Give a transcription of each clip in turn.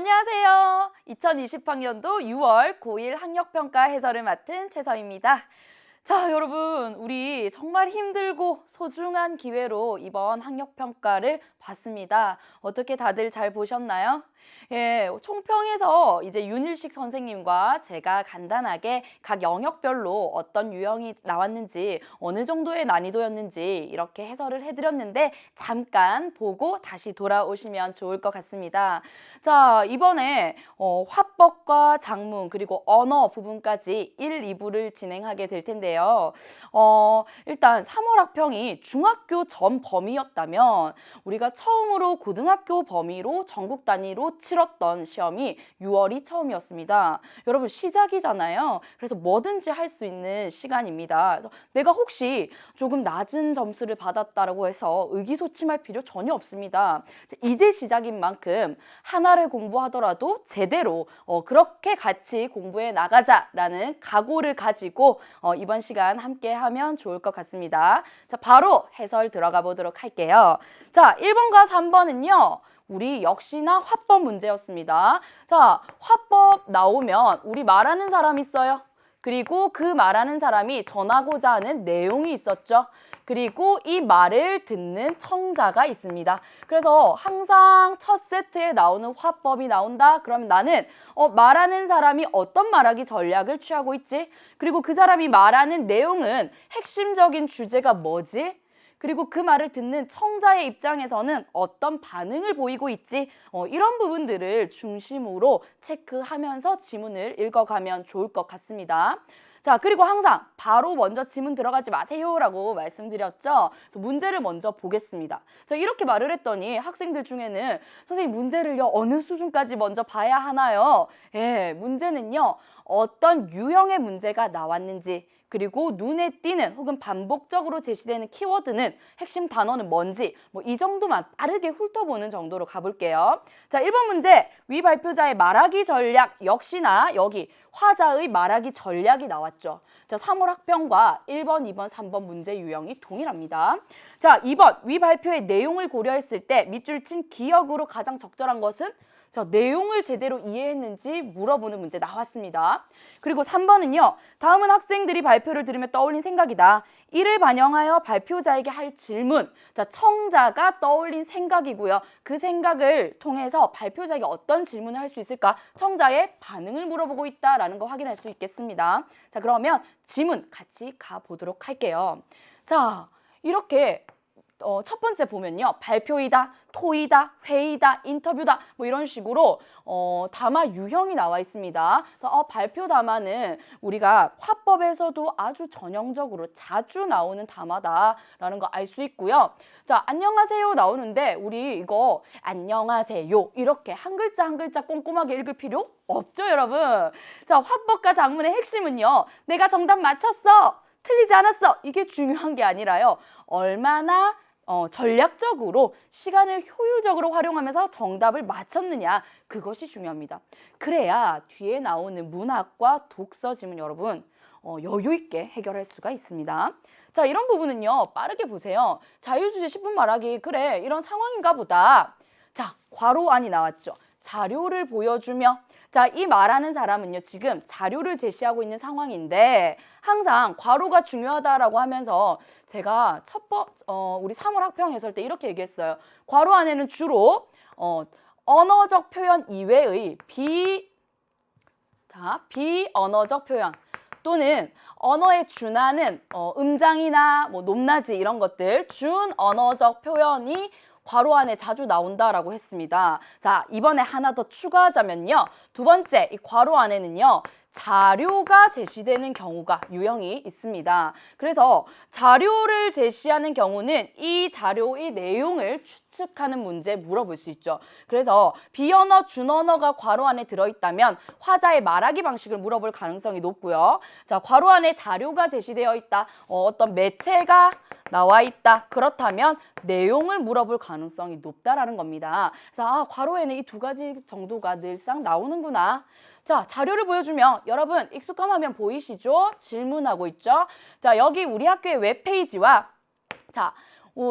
안녕하세요. 2020학년도 6월 고1 학력평가 해설을 맡은 최서입니다. 자, 여러분, 우리 정말 힘들고 소중한 기회로 이번 학력평가를 봤습니다. 어떻게 다들 잘 보셨나요? 예, 총평에서 이제 윤일식 선생님과 제가 간단하게 각 영역별로 어떤 유형이 나왔는지, 어느 정도의 난이도였는지 이렇게 해설을 해드렸는데 잠깐 보고 다시 돌아오시면 좋을 것 같습니다. 자, 이번에 화법과 작문 그리고 언어 부분까지 1, 2부를 진행하게 될 텐데요. 일단 3월 학평이 중학교 전 범위였다면 우리가 처음으로 고등학교 범위로 전국 단위로 치렀던 시험이 6월이 처음이었습니다. 여러분 시작이잖아요. 그래서 뭐든지 할 수 있는 시간입니다. 그래서 내가 혹시 조금 낮은 점수를 받았다고 해서 의기소침할 필요 전혀 없습니다. 이제 시작인 만큼 하나를 공부하더라도 제대로 그렇게 같이 공부해 나가자라는 각오를 가지고 이번 시간 함께 하면 좋을 것 같습니다. 자, 바로 해설 들어가 보도록 할게요. 자, 1번과 3번은요. 우리 역시나 화법 문제였습니다. 자, 화법 나오면 우리 말하는 사람 있어요. 그리고 그 말하는 사람이 전하고자 하는 내용이 있었죠. 그리고 이 말을 듣는 청자가 있습니다. 그래서 항상 첫 세트에 나오는 화법이 나온다. 그러면 나는 말하는 사람이 어떤 말하기 전략을 취하고 있지? 그리고 그 사람이 말하는 내용은 핵심적인 주제가 뭐지? 그리고 그 말을 듣는 청자의 입장에서는 어떤 반응을 보이고 있지? 이런 부분들을 중심으로 체크하면서 지문을 읽어가면 좋을 것 같습니다. 자, 그리고 항상 바로 먼저 지문 들어가지 마세요라고 말씀드렸죠. 그래서 문제를 먼저 보겠습니다. 자, 이렇게 말을 했더니 학생들 중에는 선생님 문제를요 어느 수준까지 먼저 봐야 하나요? 예, 문제는요 어떤 유형의 문제가 나왔는지 그리고 눈에 띄는 혹은 반복적으로 제시되는 키워드는 핵심 단어는 뭔지 이 정도만 빠르게 훑어보는 정도로 가볼게요. 자, 1번 문제 위 발표자의 말하기 전략 역시나 여기 화자의 말하기 전략이 나왔죠. 자, 3월 학평과 1번, 2번, 3번 문제 유형이 동일합니다. 자, 2번 위 발표의 내용을 고려했을 때 밑줄 친 기억으로 가장 적절한 것은 자, 내용을 제대로 이해했는지 물어보는 문제 나왔습니다. 그리고 3번은요. 다음은 학생들이 발표를 들으며 떠올린 생각이다. 이를 반영하여 발표자에게 할 질문. 자, 청자가 떠올린 생각이고요. 그 생각을 통해서 발표자에게 어떤 질문을 할 수 있을까? 청자의 반응을 물어보고 있다라는 거 확인할 수 있겠습니다. 자, 그러면 지문 같이 가보도록 할게요. 자, 이렇게 첫 번째 보면요. 발표이다, 토의다, 회의다, 인터뷰다 이런 식으로 담화 유형이 나와 있습니다. 그래서 발표 담화는 우리가 화법에서도 아주 전형적으로 자주 나오는 담화다라는 거 알 수 있고요. 자, 안녕하세요 나오는데 우리 이거 안녕하세요 이렇게 한 글자 한 글자 꼼꼼하게 읽을 필요 없죠, 여러분. 자, 화법과 작문의 핵심은요. 내가 정답 맞췄어. 틀리지 않았어. 이게 중요한 게 아니라요. 얼마나 전략적으로 시간을 효율적으로 활용하면서 정답을 맞췄느냐 그것이 중요합니다. 그래야 뒤에 나오는 문학과 독서 지문 여러분 여유 있게 해결할 수가 있습니다. 자, 이런 부분은요 빠르게 보세요. 자유주제 10분 말하기 그래 이런 상황인가 보다. 자, 괄호안이 나왔죠. 자료를 보여주며 자, 이 말하는 사람은요 지금 자료를 제시하고 있는 상황인데 항상 괄호가 중요하다라고 하면서 제가 우리 3월 학평 해설 때 이렇게 얘기했어요. 괄호 안에는 주로 언어적 표현 이외의 비언어적 표현 또는 언어에 준하는 음장이나 높낮이 이런 것들 준언어적 표현이 괄호 안에 자주 나온다라고 했습니다. 자, 이번에 하나 더 추가하자면요. 두 번째, 이 괄호 안에는요. 자료가 제시되는 경우가 유형이 있습니다. 그래서 자료를 제시하는 경우는 이 자료의 내용을 추측하는 문제 물어볼 수 있죠. 그래서 비언어, 준언어가 괄호 안에 들어있다면 화자의 말하기 방식을 물어볼 가능성이 높고요. 자, 괄호 안에 자료가 제시되어 있다. 어떤 매체가 나와 있다. 그렇다면 내용을 물어볼 가능성이 높다라는 겁니다. 그래서 괄호에는 이 두 가지 정도가 늘상 나오는구나. 자, 자료를 보여주면 여러분 익숙한 화면 보이시죠? 질문하고 있죠? 자, 여기 우리 학교의 웹페이지와 자,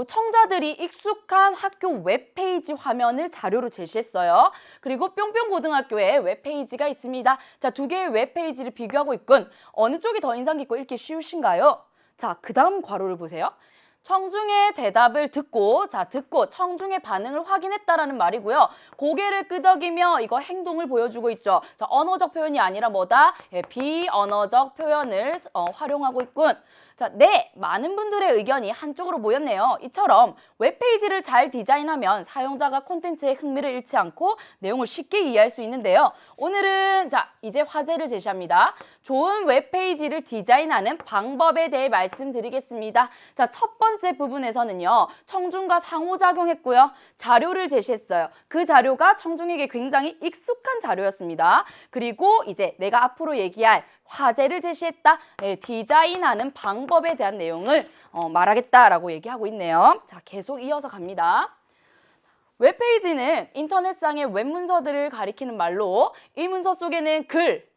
청자들이 익숙한 학교 웹페이지 화면을 자료로 제시했어요. 그리고 뿅뿅고등학교에 웹페이지가 있습니다. 자, 두 개의 웹페이지를 비교하고 있군. 어느 쪽이 더 인상 깊고 읽기 쉬우신가요? 자, 그 다음 괄호를 보세요. 청중의 대답을 듣고, 듣고 청중의 반응을 확인했다라는 말이고요. 고개를 끄덕이며 이거 행동을 보여주고 있죠. 자, 언어적 표현이 아니라 뭐다? 비언어적 표현을 활용하고 있군. 자, 네, 많은 분들의 의견이 한쪽으로 모였네요. 이처럼 웹페이지를 잘 디자인하면 사용자가 콘텐츠에 흥미를 잃지 않고 내용을 쉽게 이해할 수 있는데요. 오늘은 이제 화제를 제시합니다. 좋은 웹페이지를 디자인하는 방법에 대해 말씀드리겠습니다. 자, 첫 번째 부분에서는요. 청중과 상호작용했고요. 자료를 제시했어요. 그 자료가 청중에게 굉장히 익숙한 자료였습니다. 그리고 이제 내가 앞으로 얘기할 화제를 제시했다. 디자인하는 방법에 대한 내용을 말하겠다라고 얘기하고 있네요. 자, 계속 이어서 갑니다. 웹페이지는 인터넷상의 웹문서들을 가리키는 말로 이 문서 속에는 글,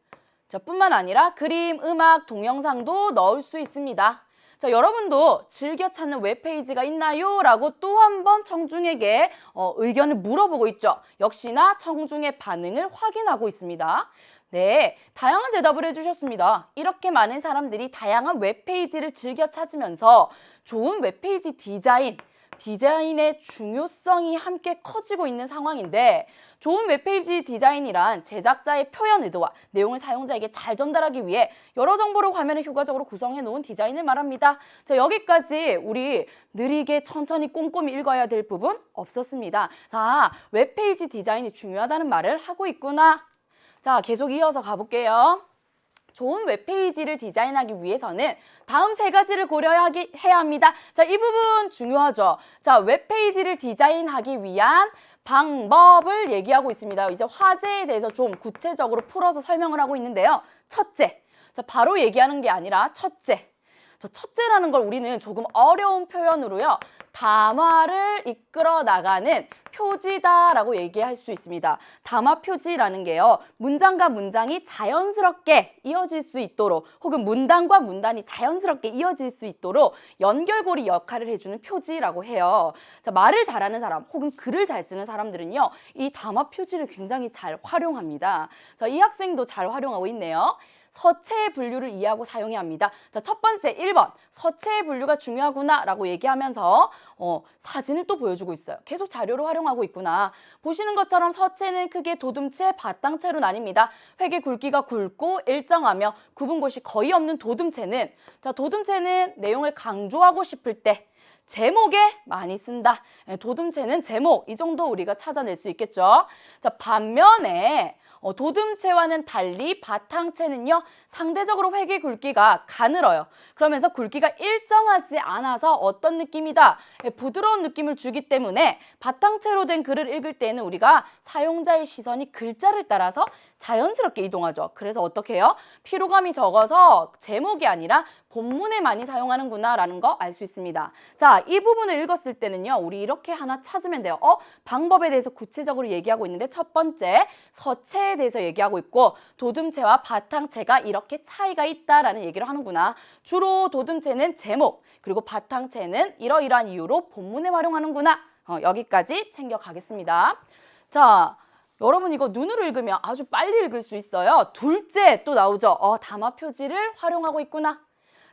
뿐만 아니라 그림, 음악, 동영상도 넣을 수 있습니다. 자, 여러분도 즐겨 찾는 웹페이지가 있나요? 라고 또 한 번 청중에게 의견을 물어보고 있죠. 역시나 청중의 반응을 확인하고 있습니다. 네, 다양한 대답을 해주셨습니다. 이렇게 많은 사람들이 다양한 웹페이지를 즐겨 찾으면서 좋은 웹페이지 디자인의 중요성이 함께 커지고 있는 상황인데 좋은 웹페이지 디자인이란 제작자의 표현 의도와 내용을 사용자에게 잘 전달하기 위해 여러 정보를 화면에 효과적으로 구성해 놓은 디자인을 말합니다. 자, 여기까지 우리 느리게 천천히 꼼꼼히 읽어야 될 부분 없었습니다. 자, 웹페이지 디자인이 중요하다는 말을 하고 있구나. 자, 계속 이어서 가볼게요. 좋은 웹페이지를 디자인하기 위해서는 다음 세 가지를 고려해야 합니다. 자, 이 부분 중요하죠. 자, 웹페이지를 디자인하기 위한 방법을 얘기하고 있습니다. 이제 화제에 대해서 좀 구체적으로 풀어서 설명을 하고 있는데요. 첫째, 자, 바로 얘기하는 게 아니라 첫째. 첫째라는 걸 우리는 조금 어려운 표현으로요. 담화를 이끌어 나가는 표지다라고 얘기할 수 있습니다. 담화 표지라는 게요. 문장과 문장이 자연스럽게 이어질 수 있도록 혹은 문단과 문단이 자연스럽게 이어질 수 있도록 연결고리 역할을 해주는 표지라고 해요. 자, 말을 잘하는 사람 혹은 글을 잘 쓰는 사람들은요. 이 담화 표지를 굉장히 잘 활용합니다. 자, 이 학생도 잘 활용하고 있네요. 서체의 분류를 이해하고 사용해야 합니다. 자, 첫 번째 1번 서체의 분류가 중요하구나 라고 얘기하면서 사진을 또 보여주고 있어요. 계속 자료를 활용하고 있구나. 보시는 것처럼 서체는 크게 도둠체, 바탕체로 나뉩니다. 획의 굵기가 굵고 일정하며 굽은 곳이 거의 없는 도둠체는 도둠체는 내용을 강조하고 싶을 때 제목에 많이 쓴다. 도둠체는 제목, 이 정도 우리가 찾아낼 수 있겠죠. 자, 반면에 도둠체와는 달리 바탕체는요. 상대적으로 획의 굵기가 가늘어요. 그러면서 굵기가 일정하지 않아서 어떤 느낌이다? 부드러운 느낌을 주기 때문에 바탕체로 된 글을 읽을 때는 우리가 사용자의 시선이 글자를 따라서 자연스럽게 이동하죠. 그래서 어떻게 해요? 피로감이 적어서 제목이 아니라 본문에 많이 사용하는구나 라는 거 알 수 있습니다. 자, 이 부분을 읽었을 때는요. 우리 이렇게 하나 찾으면 돼요. 방법에 대해서 구체적으로 얘기하고 있는데 첫 번째, 서체에 대해서 얘기하고 있고 도둠체와 바탕체가 이렇게 차이가 있다라는 얘기를 하는구나. 주로 도둠체는 제목, 그리고 바탕체는 이러이러한 이유로 본문에 활용하는구나. 여기까지 챙겨가겠습니다. 자, 여러분 이거 눈으로 읽으면 아주 빨리 읽을 수 있어요. 둘째 또 나오죠. 담화 표지를 활용하고 있구나.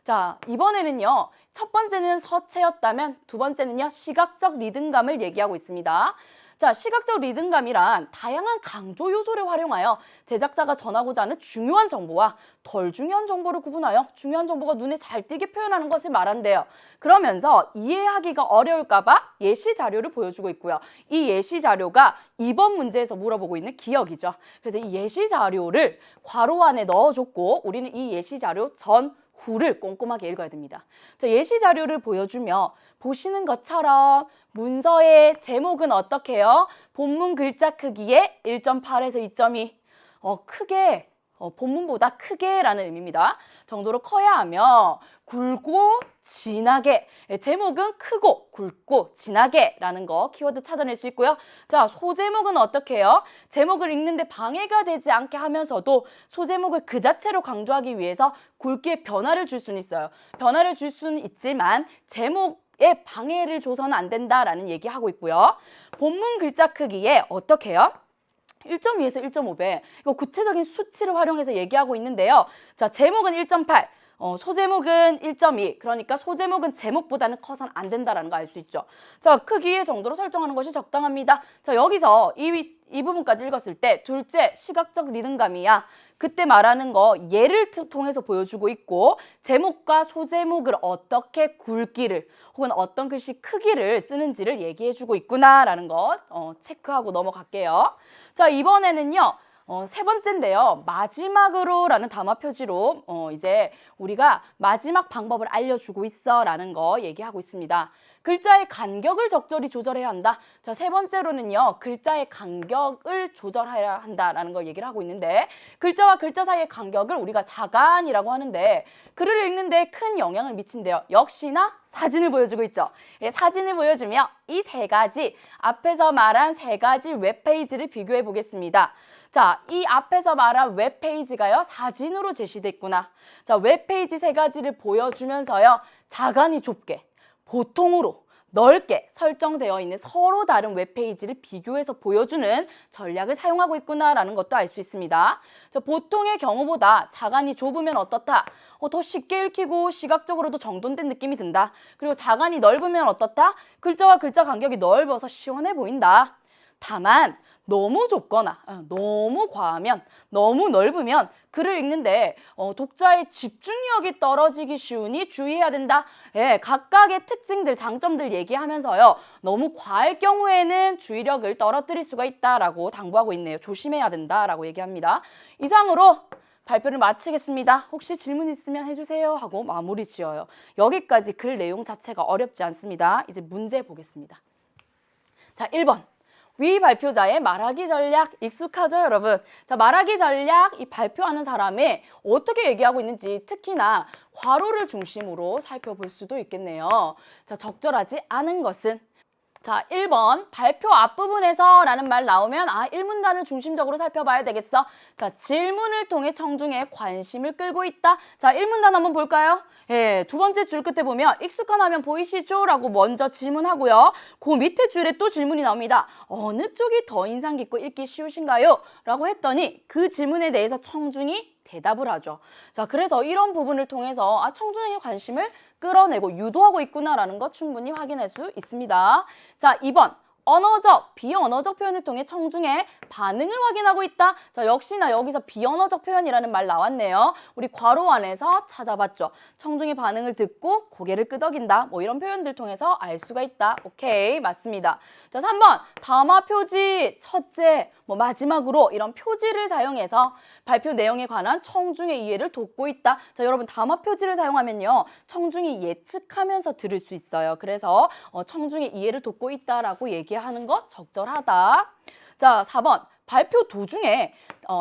자, 이번에는요. 첫 번째는 서체였다면 두 번째는요. 시각적 리듬감을 얘기하고 있습니다. 자, 시각적 리듬감이란 다양한 강조 요소를 활용하여 제작자가 전하고자 하는 중요한 정보와 덜 중요한 정보를 구분하여 중요한 정보가 눈에 잘 띄게 표현하는 것을 말한대요. 그러면서 이해하기가 어려울까 봐 예시 자료를 보여주고 있고요. 이 예시 자료가 이번 문제에서 물어보고 있는 기억이죠. 그래서 이 예시 자료를 괄호 안에 넣어줬고 우리는 이 예시 자료 전 후를 꼼꼼하게 읽어야 됩니다. 자, 예시 자료를 보여주며 보시는 것처럼 문서의 제목은 어떻게 해요? 본문 글자 크기의 1.8에서 2.2 크게 본문보다 크게라는 의미입니다. 정도로 커야 하며 굵고 진하게 제목은 크고 굵고 진하게라는 거 키워드 찾아낼 수 있고요. 자, 소제목은 어떻게 해요? 제목을 읽는데 방해가 되지 않게 하면서도 소제목을 그 자체로 강조하기 위해서 굵기에 변화를 줄 수는 있어요. 변화를 줄 수는 있지만 제목 에 방해를 줘서는 안 된다라는 얘기하고 있고요. 본문 글자 크기에 어떻게 해요? 1.2에서 1.5배. 이거 구체적인 수치를 활용해서 얘기하고 있는데요. 자, 제목은 1.8. 소제목은 1.2. 그러니까 소제목은 제목보다는 커서는 안 된다라는 거 알 수 있죠. 자, 크기의 정도로 설정하는 것이 적당합니다. 자, 여기서 이 부분까지 읽었을 때 둘째, 시각적 리듬감이야. 그때 말하는 거 예를 통해서 보여주고 있고 제목과 소제목을 어떻게 굵기를 혹은 어떤 글씨 크기를 쓰는지를 얘기해주고 있구나라는 것 체크하고 넘어갈게요. 자, 이번에는요. 세 번째인데요. 마지막으로라는 담화 표지로 이제 우리가 마지막 방법을 알려주고 있어라는 거 얘기하고 있습니다. 글자의 간격을 적절히 조절해야 한다. 자, 세 번째로는요. 글자의 간격을 조절해야 한다라는 걸 얘기를 하고 있는데 글자와 글자 사이의 간격을 우리가 자간이라고 하는데 글을 읽는데 큰 영향을 미친대요. 역시나 사진을 보여주고 있죠. 사진을 보여주며 이 세 가지, 앞에서 말한 세 가지 웹페이지를 비교해 보겠습니다. 자, 이 앞에서 말한 웹페이지가요, 사진으로 제시됐구나. 자, 웹페이지 세 가지를 보여주면서요, 자간이 좁게, 보통으로, 넓게 설정되어 있는 서로 다른 웹페이지를 비교해서 보여주는 전략을 사용하고 있구나라는 것도 알 수 있습니다. 자, 보통의 경우보다 자간이 좁으면 어떻다? 더 쉽게 읽히고 시각적으로도 정돈된 느낌이 든다. 그리고 자간이 넓으면 어떻다? 글자와 글자 간격이 넓어서 시원해 보인다. 다만 너무 좁거나 너무 과하면, 너무 넓으면 글을 읽는데 독자의 집중력이 떨어지기 쉬우니 주의해야 된다. 예, 각각의 특징들, 장점들 얘기하면서요. 너무 과할 경우에는 주의력을 떨어뜨릴 수가 있다라고 당부하고 있네요. 조심해야 된다라고 얘기합니다. 이상으로 발표를 마치겠습니다. 혹시 질문 있으면 해주세요 하고 마무리 지어요. 여기까지 글 내용 자체가 어렵지 않습니다. 이제 문제 보겠습니다. 자, 1번. 위 발표자의 말하기 전략 익숙하죠, 여러분? 자, 말하기 전략 이 발표하는 사람이 어떻게 얘기하고 있는지 특히나 괄호를 중심으로 살펴볼 수도 있겠네요. 자, 적절하지 않은 것은 자, 1번 발표 앞부분에서 라는 말 나오면 1문단을 중심적으로 살펴봐야 되겠어. 자, 질문을 통해 청중의 관심을 끌고 있다. 자, 1문단 한번 볼까요? 예, 두 번째 줄 끝에 보면 익숙한 화면 보이시죠? 라고 먼저 질문하고요. 그 밑에 줄에 또 질문이 나옵니다. 어느 쪽이 더 인상 깊고 읽기 쉬우신가요? 라고 했더니 그 질문에 대해서 청중이 대답을 하죠. 자, 그래서 이런 부분을 통해서 청중의 관심을 끌어내고 유도하고 있구나라는 것 충분히 확인할 수 있습니다. 자, 2번. 언어적, 비언어적 표현을 통해 청중의 반응을 확인하고 있다. 자, 역시나 여기서 비언어적 표현이라는 말 나왔네요. 우리 괄호 안에서 찾아봤죠. 청중의 반응을 듣고 고개를 끄덕인다. 뭐 이런 표현들 통해서 알 수가 있다. 오케이, 맞습니다. 자, 3번. 담화 표지, 첫째, 마지막으로 이런 표지를 사용해서 발표 내용에 관한 청중의 이해를 돕고 있다. 자, 여러분 담화 표지를 사용하면요. 청중이 예측하면서 들을 수 있어요. 그래서 청중의 이해를 돕고 있다라고 얘기하는 것 적절하다. 자, 4번. 발표 도중에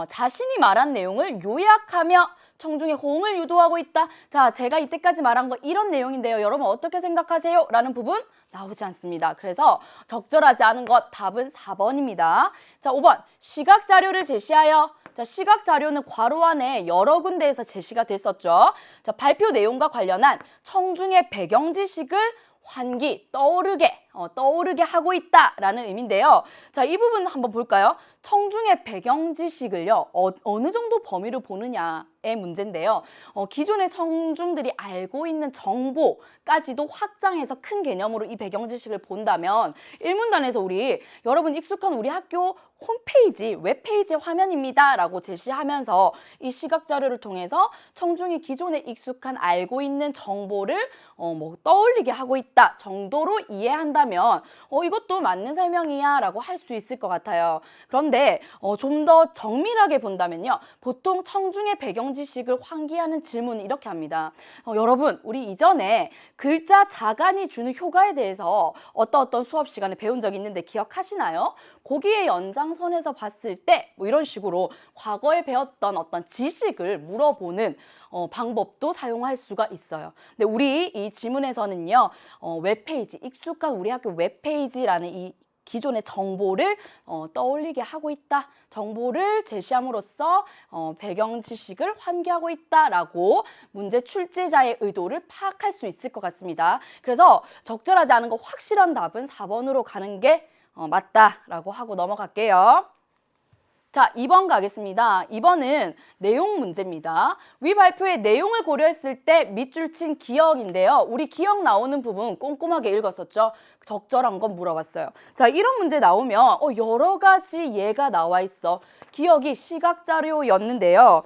자신이 말한 내용을 요약하며 청중의 호응을 유도하고 있다. 자, 제가 이때까지 말한 거 이런 내용인데요. 여러분 어떻게 생각하세요? 라는 부분 나오지 않습니다. 그래서 적절하지 않은 것 답은 4번입니다. 자, 5번. 시각 자료를 제시하여 자, 시각 자료는 괄호 안에 여러 군데에서 제시가 됐었죠. 자, 발표 내용과 관련한 청중의 배경 지식을 환기, 떠오르게 하고 있다라는 의미인데요. 자, 이 부분 한번 볼까요? 청중의 배경 지식을요, 어느 정도 범위를 보느냐의 문제인데요. 기존의 청중들이 알고 있는 정보까지도 확장해서 큰 개념으로 이 배경 지식을 본다면 1문단에서 여러분 익숙한 우리 학교 홈페이지, 웹페이지 화면입니다 라고 제시하면서 이 시각 자료를 통해서 청중이 기존에 익숙한 알고 있는 정보를 떠올리게 하고 있다 정도로 이해한다면 이것도 맞는 설명이야 라고 할 수 있을 것 같아요. 그런데 좀 더 정밀하게 본다면요. 보통 청중의 배경 지식을 환기하는 질문은 이렇게 합니다. 여러분, 우리 이전에 글자 자간이 주는 효과에 대해서 어떤 수업 시간에 배운 적이 있는데 기억하시나요? 거기에 연장선에서 봤을 때 이런 식으로 과거에 배웠던 어떤 지식을 물어보는 방법도 사용할 수가 있어요. 근데 우리 이 지문에서는요. 웹페이지, 익숙한 우리 학교 웹페이지라는 이 기존의 정보를 떠올리게 하고 있다. 정보를 제시함으로써 배경 지식을 환기하고 있다라고 문제 출제자의 의도를 파악할 수 있을 것 같습니다. 그래서 적절하지 않은 거 확실한 답은 4번으로 가는 게 맞다라고 하고 넘어갈게요. 자, 2번 가겠습니다. 2번은 내용 문제입니다. 위 발표의 내용을 고려했을 때 밑줄 친 기억인데요. 우리 기억 나오는 부분 꼼꼼하게 읽었었죠. 적절한 건 물어봤어요. 자, 이런 문제 나오면 여러 가지 예가 나와 있어. 기억이 시각자료였는데요.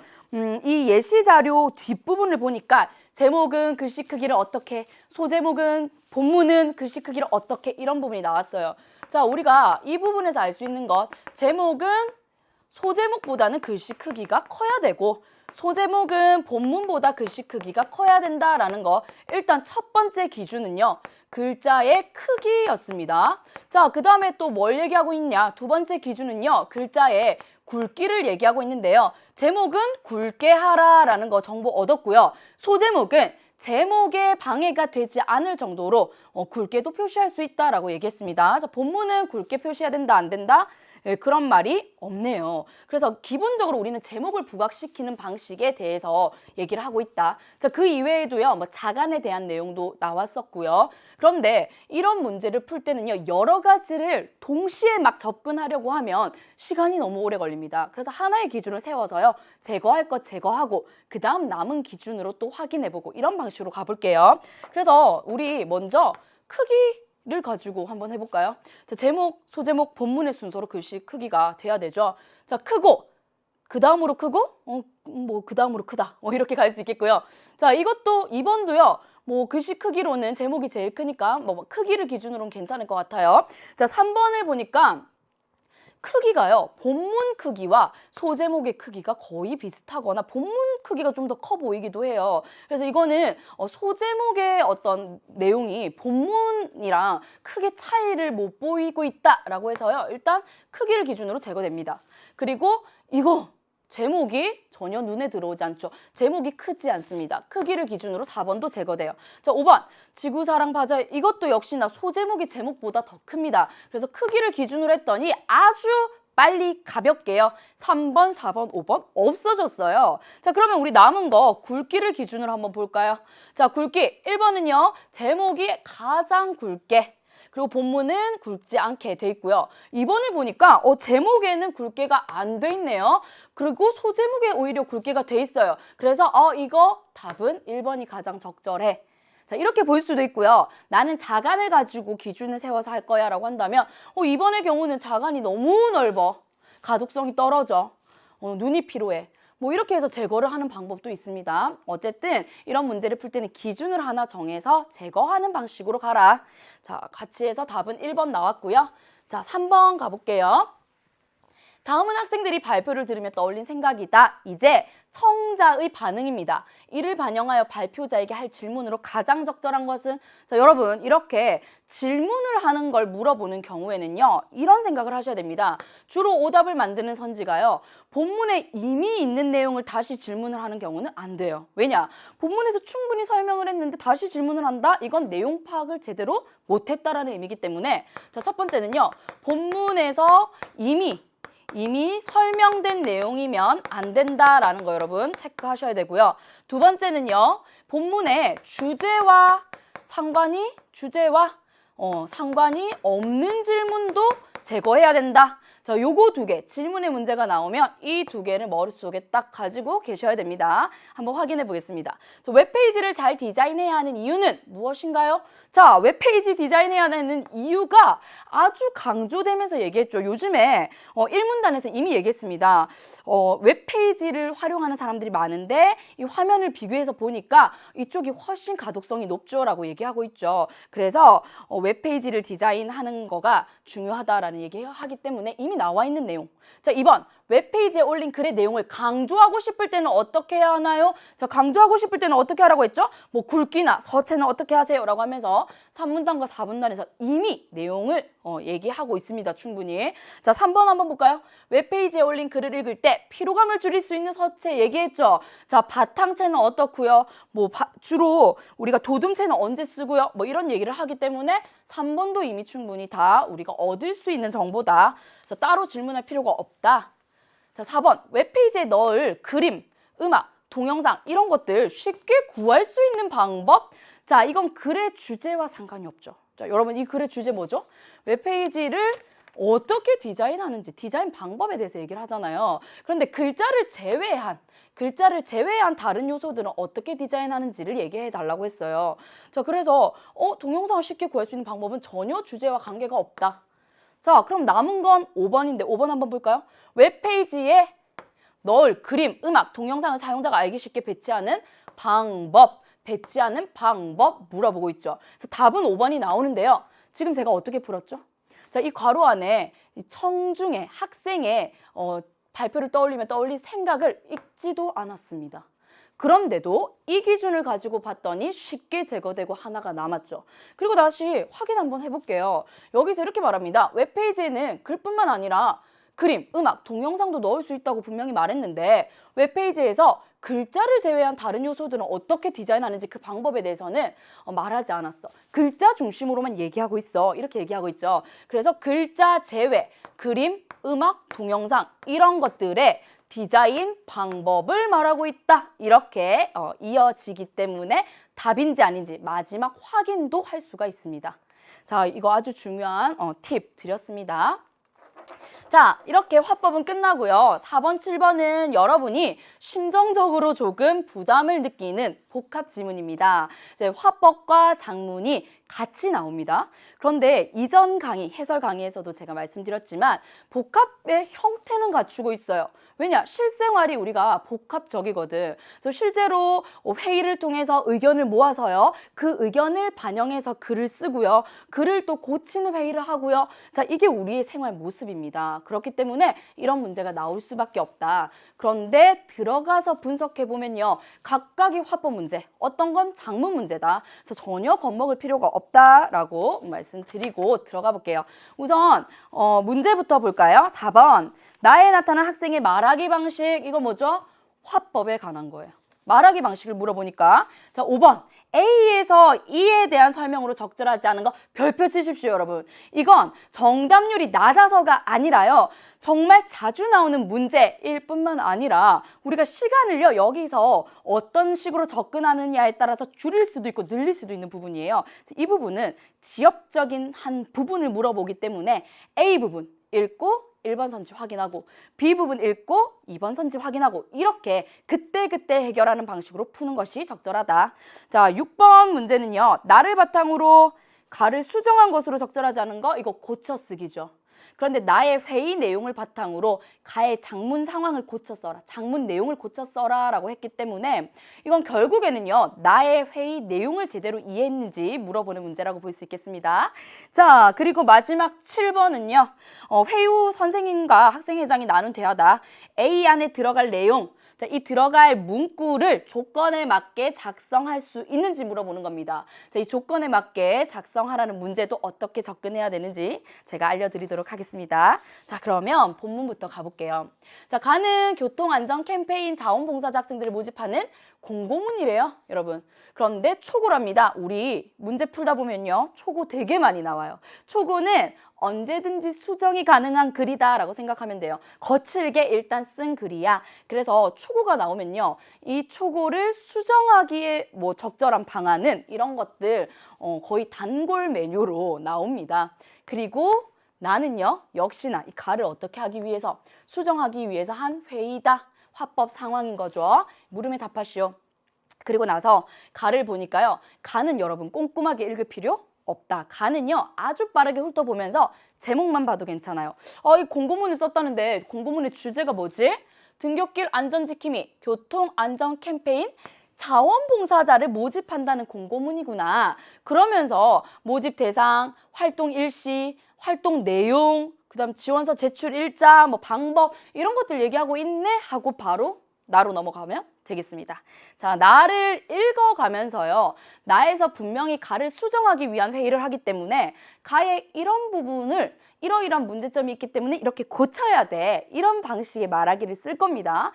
이 예시자료 뒷부분을 보니까 제목은 글씨 크기를 어떻게, 소제목은 본문은 글씨 크기를 어떻게 이런 부분이 나왔어요. 자, 우리가 이 부분에서 알 수 있는 것, 제목은 소제목보다는 글씨 크기가 커야 되고 소제목은 본문보다 글씨 크기가 커야 된다라는 거. 일단 첫 번째 기준은요. 글자의 크기였습니다. 자, 그 다음에 또 뭘 얘기하고 있냐. 두 번째 기준은요. 글자의 굵기를 얘기하고 있는데요. 제목은 굵게 하라라는 거 정보 얻었고요. 소제목은 제목에 방해가 되지 않을 정도로 굵게도 표시할 수 있다라고 얘기했습니다. 자, 본문은 굵게 표시해야 된다, 안 된다? 예, 그런 말이 없네요. 그래서 기본적으로 우리는 제목을 부각시키는 방식에 대해서 얘기를 하고 있다. 자, 그 이외에도요, 뭐 자간에 대한 내용도 나왔었고요. 그런데 이런 문제를 풀 때는요, 여러 가지를 동시에 막 접근하려고 하면 시간이 너무 오래 걸립니다. 그래서 하나의 기준을 세워서요, 제거할 것 제거하고 그 다음 남은 기준으로 또 확인해보고 이런 방식으로 가볼게요. 그래서 우리 먼저 크기를 가지고 한번 해볼까요? 자, 제목, 소제목, 본문의 순서로 글씨 크기가 돼야 되죠. 자, 크고, 그 다음으로 크고, 뭐 그 다음으로 크다. 이렇게 갈 수 있겠고요. 자, 이것도 2번도요. 뭐 글씨 크기로는 제목이 제일 크니까 뭐 크기를 기준으로는 괜찮을 것 같아요. 자, 3번을 보니까 크기가요. 본문 크기와 소제목의 크기가 거의 비슷하거나 본문 크기가 좀 더 커 보이기도 해요. 그래서 이거는 소제목의 어떤 내용이 본문이랑 크게 차이를 못 보이고 있다라고 해서요. 일단 크기를 기준으로 제거됩니다. 그리고 이거 제목이 전혀 눈에 들어오지 않죠. 제목이 크지 않습니다. 크기를 기준으로 4번도 제거돼요. 자, 5번 지구사랑 바자, 이것도 역시나 소제목이 제목보다 더 큽니다. 그래서 크기를 기준으로 했더니 아주 빨리 가볍게요. 3번, 4번, 5번 없어졌어요. 자, 그러면 우리 남은 거 굵기를 기준으로 한번 볼까요? 자, 굵기 1번은요. 제목이 가장 굵게, 그리고 본문은 굵지 않게 돼 있고요. 2번을 보니까 제목에는 굵게가 안 돼 있네요. 그리고 소제목에 오히려 굵게가 돼 있어요. 그래서 이거 답은 1번이 가장 적절해. 자, 이렇게 볼 수도 있고요. 나는 자간을 가지고 기준을 세워서 할 거야 라고 한다면 2번의 경우는 자간이 너무 넓어. 가독성이 떨어져. 눈이 피로해. 뭐 이렇게 해서 제거를 하는 방법도 있습니다. 어쨌든 이런 문제를 풀 때는 기준을 하나 정해서 제거하는 방식으로 가라. 자, 같이 해서 답은 1번 나왔고요. 자, 3번 가볼게요. 다음은 학생들이 발표를 들으며 떠올린 생각이다. 이제 청자의 반응입니다. 이를 반영하여 발표자에게 할 질문으로 가장 적절한 것은, 자, 여러분 이렇게 질문을 하는 걸 물어보는 경우에는요, 이런 생각을 하셔야 됩니다. 주로 오답을 만드는 선지가요, 본문에 이미 있는 내용을 다시 질문을 하는 경우는 안 돼요. 왜냐? 본문에서 충분히 설명을 했는데 다시 질문을 한다? 이건 내용 파악을 제대로 못했다라는 의미이기 때문에, 자, 첫 번째는요, 본문에서 이미 설명된 내용이면 안 된다라는 거 여러분 체크하셔야 되고요. 두 번째는요, 본문의 주제와 상관이 없는 질문도 제거해야 된다. 자, 요거 두 개, 질문의 문제가 나오면 이 두 개를 머릿속에 딱 가지고 계셔야 됩니다. 한번 확인해 보겠습니다. 자, 웹페이지를 잘 디자인해야 하는 이유는 무엇인가요? 자, 웹페이지 디자인해야 하는 이유가 아주 강조되면서 얘기했죠. 요즘에 1문단에서 이미 얘기했습니다. 웹페이지를 활용하는 사람들이 많은데 이 화면을 비교해서 보니까 이쪽이 훨씬 가독성이 높죠라고 얘기하고 있죠. 그래서 웹페이지를 디자인하는 거가 중요하다라는 얘기하기 때문에 이미 나와 있는 내용. 자, 2번 웹페이지에 올린 글의 내용을 강조하고 싶을 때는 어떻게 해야 하나요? 자, 강조하고 싶을 때는 어떻게 하라고 했죠? 뭐 굵기나 서체는 어떻게 하세요? 라고 하면서 3문단과 4문단에서 이미 내용을 얘기하고 있습니다. 충분히. 자, 3번 한번 볼까요? 웹페이지에 올린 글을 읽을 때 피로감을 줄일 수 있는 서체 얘기했죠. 자, 바탕체는 어떻고요? 뭐 주로 우리가 도둠체는 언제 쓰고요? 뭐 이런 얘기를 하기 때문에 3번도 이미 충분히 다 우리가 얻을 수 있는 정보다. 그래서 따로 질문할 필요가 없다. 자, 4번 웹페이지에 넣을 그림, 음악, 동영상 이런 것들 쉽게 구할 수 있는 방법. 자, 이건 글의 주제와 상관이 없죠. 자, 여러분 이 글의 주제 뭐죠? 웹페이지를 어떻게 디자인하는지, 디자인 방법에 대해서 얘기를 하잖아요. 그런데 글자를 제외한 다른 요소들은 어떻게 디자인하는지를 얘기해 달라고 했어요. 자, 그래서 동영상을 쉽게 구할 수 있는 방법은 전혀 주제와 관계가 없다. 자, 그럼 남은 건 5번인데 5번 한번 볼까요? 웹페이지에 넣을 그림, 음악, 동영상을 사용자가 알기 쉽게 배치하는 방법 물어보고 있죠. 그래서 답은 5번이 나오는데요. 지금 제가 어떻게 풀었죠? 자, 이 괄호 안에 이 청중의 학생의 발표를 떠올리면 떠올릴 생각을 읽지도 않았습니다. 그런데도 이 기준을 가지고 봤더니 쉽게 제거되고 하나가 남았죠. 그리고 다시 확인 한번 해볼게요. 여기서 이렇게 말합니다. 웹페이지에는 글뿐만 아니라 그림, 음악, 동영상도 넣을 수 있다고 분명히 말했는데 웹페이지에서 글자를 제외한 다른 요소들은 어떻게 디자인하는지 그 방법에 대해서는 말하지 않았어. 글자 중심으로만 얘기하고 있어. 이렇게 얘기하고 있죠. 그래서 글자 제외, 그림, 음악, 동영상 이런 것들의 디자인 방법을 말하고 있다. 이렇게 이어지기 때문에 답인지 아닌지 마지막 확인도 할 수가 있습니다. 자, 이거 아주 중요한 팁 드렸습니다. 자, 이렇게 화법은 끝나고요. 4번, 7번은 여러분이 심정적으로 조금 부담을 느끼는 복합 지문입니다. 이제 화법과 작문이 같이 나옵니다. 그런데 이전 강의, 해설 강의에서도 제가 말씀드렸지만 복합의 형태는 갖추고 있어요. 왜냐? 실생활이 우리가 복합적이거든. 그래서 실제로 회의를 통해서 의견을 모아서요. 그 의견을 반영해서 글을 쓰고요. 글을 또 고치는 회의를 하고요. 자, 이게 우리의 생활 모습입니다. 그렇기 때문에 이런 문제가 나올 수밖에 없다. 그런데 들어가서 분석해 보면요. 각각의 화법 문제, 어떤 건 작문 문제다. 그래서 전혀 겁먹을 필요가 없다라고 말씀드리고 들어가 볼게요. 우선 문제부터 볼까요? 4번. 나에 나타난 학생의 말하기 방식, 이거 뭐죠? 화법에 관한 거예요. 말하기 방식을 물어보니까. 자, 5번. A에서 E에 대한 설명으로 적절하지 않은 거 별표 치십시오, 여러분. 이건 정답률이 낮아서가 아니라요. 정말 자주 나오는 문제일 뿐만 아니라 우리가 시간을요, 여기서 어떤 식으로 접근하느냐에 따라서 줄일 수도 있고 늘릴 수도 있는 부분이에요. 이 부분은 지역적인 한 부분을 물어보기 때문에 A 부분 읽고 1번 선지 확인하고 B 부분 읽고 2번 선지 확인하고 이렇게 그때그때 해결하는 방식으로 푸는 것이 적절하다. 자, 6번 문제는요. 나를 바탕으로 가를 수정한 것으로 적절하지 않은 거 이거 고쳐 쓰기죠. 그런데 나의 회의 내용을 바탕으로 가의 장문 상황을 고쳐 써라. 장문 내용을 고쳐 써라 라고 했기 때문에 이건 결국에는요. 나의 회의 내용을 제대로 이해했는지 물어보는 문제라고 볼 수 있겠습니다. 자, 그리고 마지막 7번은요. 회의 후 선생님과 학생회장이 나눈 대화다. A 안에 들어갈 내용, 자, 이 들어갈 문구를 조건에 맞게 작성할 수 있는지 물어보는 겁니다. 자, 이 조건에 맞게 작성하라는 문제도 어떻게 접근해야 되는지 제가 알려드리도록 하겠습니다. 자, 그러면 본문부터 가볼게요. 자, 가는 교통안전 캠페인 자원봉사자 학생들을 모집하는 공고문이래요, 여러분. 그런데 초고랍니다. 우리 문제 풀다 보면요. 초고 되게 많이 나와요. 초고는 언제든지 수정이 가능한 글이다 라고 생각하면 돼요. 거칠게 일단 쓴 글이야. 그래서 초고가 나오면요. 이 초고를 수정하기에 뭐 적절한 방안은 이런 것들 거의 단골 메뉴로 나옵니다. 그리고 나는요. 역시나 이 가를 어떻게 하기 위해서 수정하기 위해서 한 회의다. 화법 상황인 거죠. 물음에 답하시오. 그리고 나서 가를 보니까요. 가는 여러분 꼼꼼하게 읽을 필요 없다. 가는요. 아주 빠르게 훑어보면서 제목만 봐도 괜찮아요. 이 공고문을 썼다는데 공고문의 주제가 뭐지? 등굣길 안전지킴이, 교통안전 캠페인, 자원봉사자를 모집한다는 공고문이구나. 그러면서 모집 대상, 활동 일시, 활동 내용, 그다음 지원서 제출 일자, 뭐 방법 이런 것들 얘기하고 있네 하고 바로 나로 넘어가면 되겠습니다. 자, 나를 읽어가면서요. 나에서 분명히 가를 수정하기 위한 회의를 하기 때문에 가의 이런 부분을 이러이러한 문제점이 있기 때문에 이렇게 고쳐야 돼. 이런 방식의 말하기를 쓸 겁니다.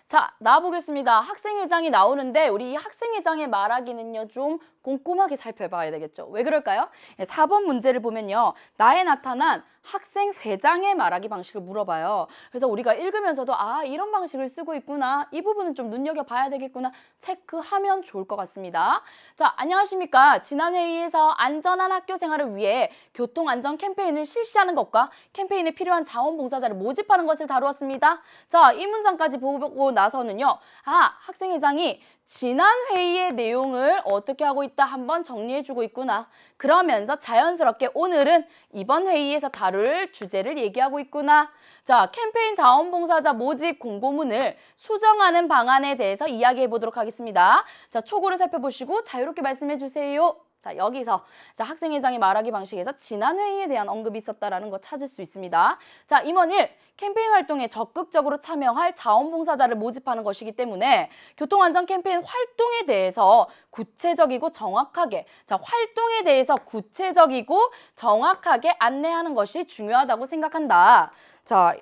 자, 나와보겠습니다. 학생회장이 나오는데 우리 이 학생회장의 말하기는요, 좀 꼼꼼하게 살펴봐야 되겠죠. 왜 그럴까요? 4번 문제를 보면요. 나에 나타난 학생회장의 말하기 방식을 물어봐요. 그래서 우리가 읽으면서도 아, 이런 방식을 쓰고 있구나. 이 부분은 좀 눈여겨봐야 되겠구나. 체크하면 좋을 것 같습니다. 자, 안녕하십니까. 지난 회의에서 안전한 학교 생활을 위해 교통안전 캠페인을 실시하는 것과 캠페인에 필요한 자원봉사자를 모집하는 것을 다루었습니다. 자, 이 문장까지 보고 나서는요. 아, 학생회장이 지난 회의의 내용을 어떻게 하고 있다 한번 정리해주고 있구나. 그러면서 자연스럽게 오늘은 이번 회의에서 다룰 주제를 얘기하고 있구나. 자, 캠페인 자원봉사자 모집 공고문을 수정하는 방안에 대해서 이야기해 보도록 하겠습니다. 자, 초고를 살펴보시고 자유롭게 말씀해 주세요. 자, 여기서 학생회장의 말하기 방식에서 지난 회의에 대한 언급이 있었다라는 거 찾을 수 있습니다. 자, 임원 1. 캠페인 활동에 적극적으로 참여할 자원봉사자를 모집하는 것이기 때문에 교통안전 캠페인 활동에 대해서 구체적이고 정확하게, 자, 활동에 대해서 구체적이고 정확하게 안내하는 것이 중요하다고 생각한다. 자,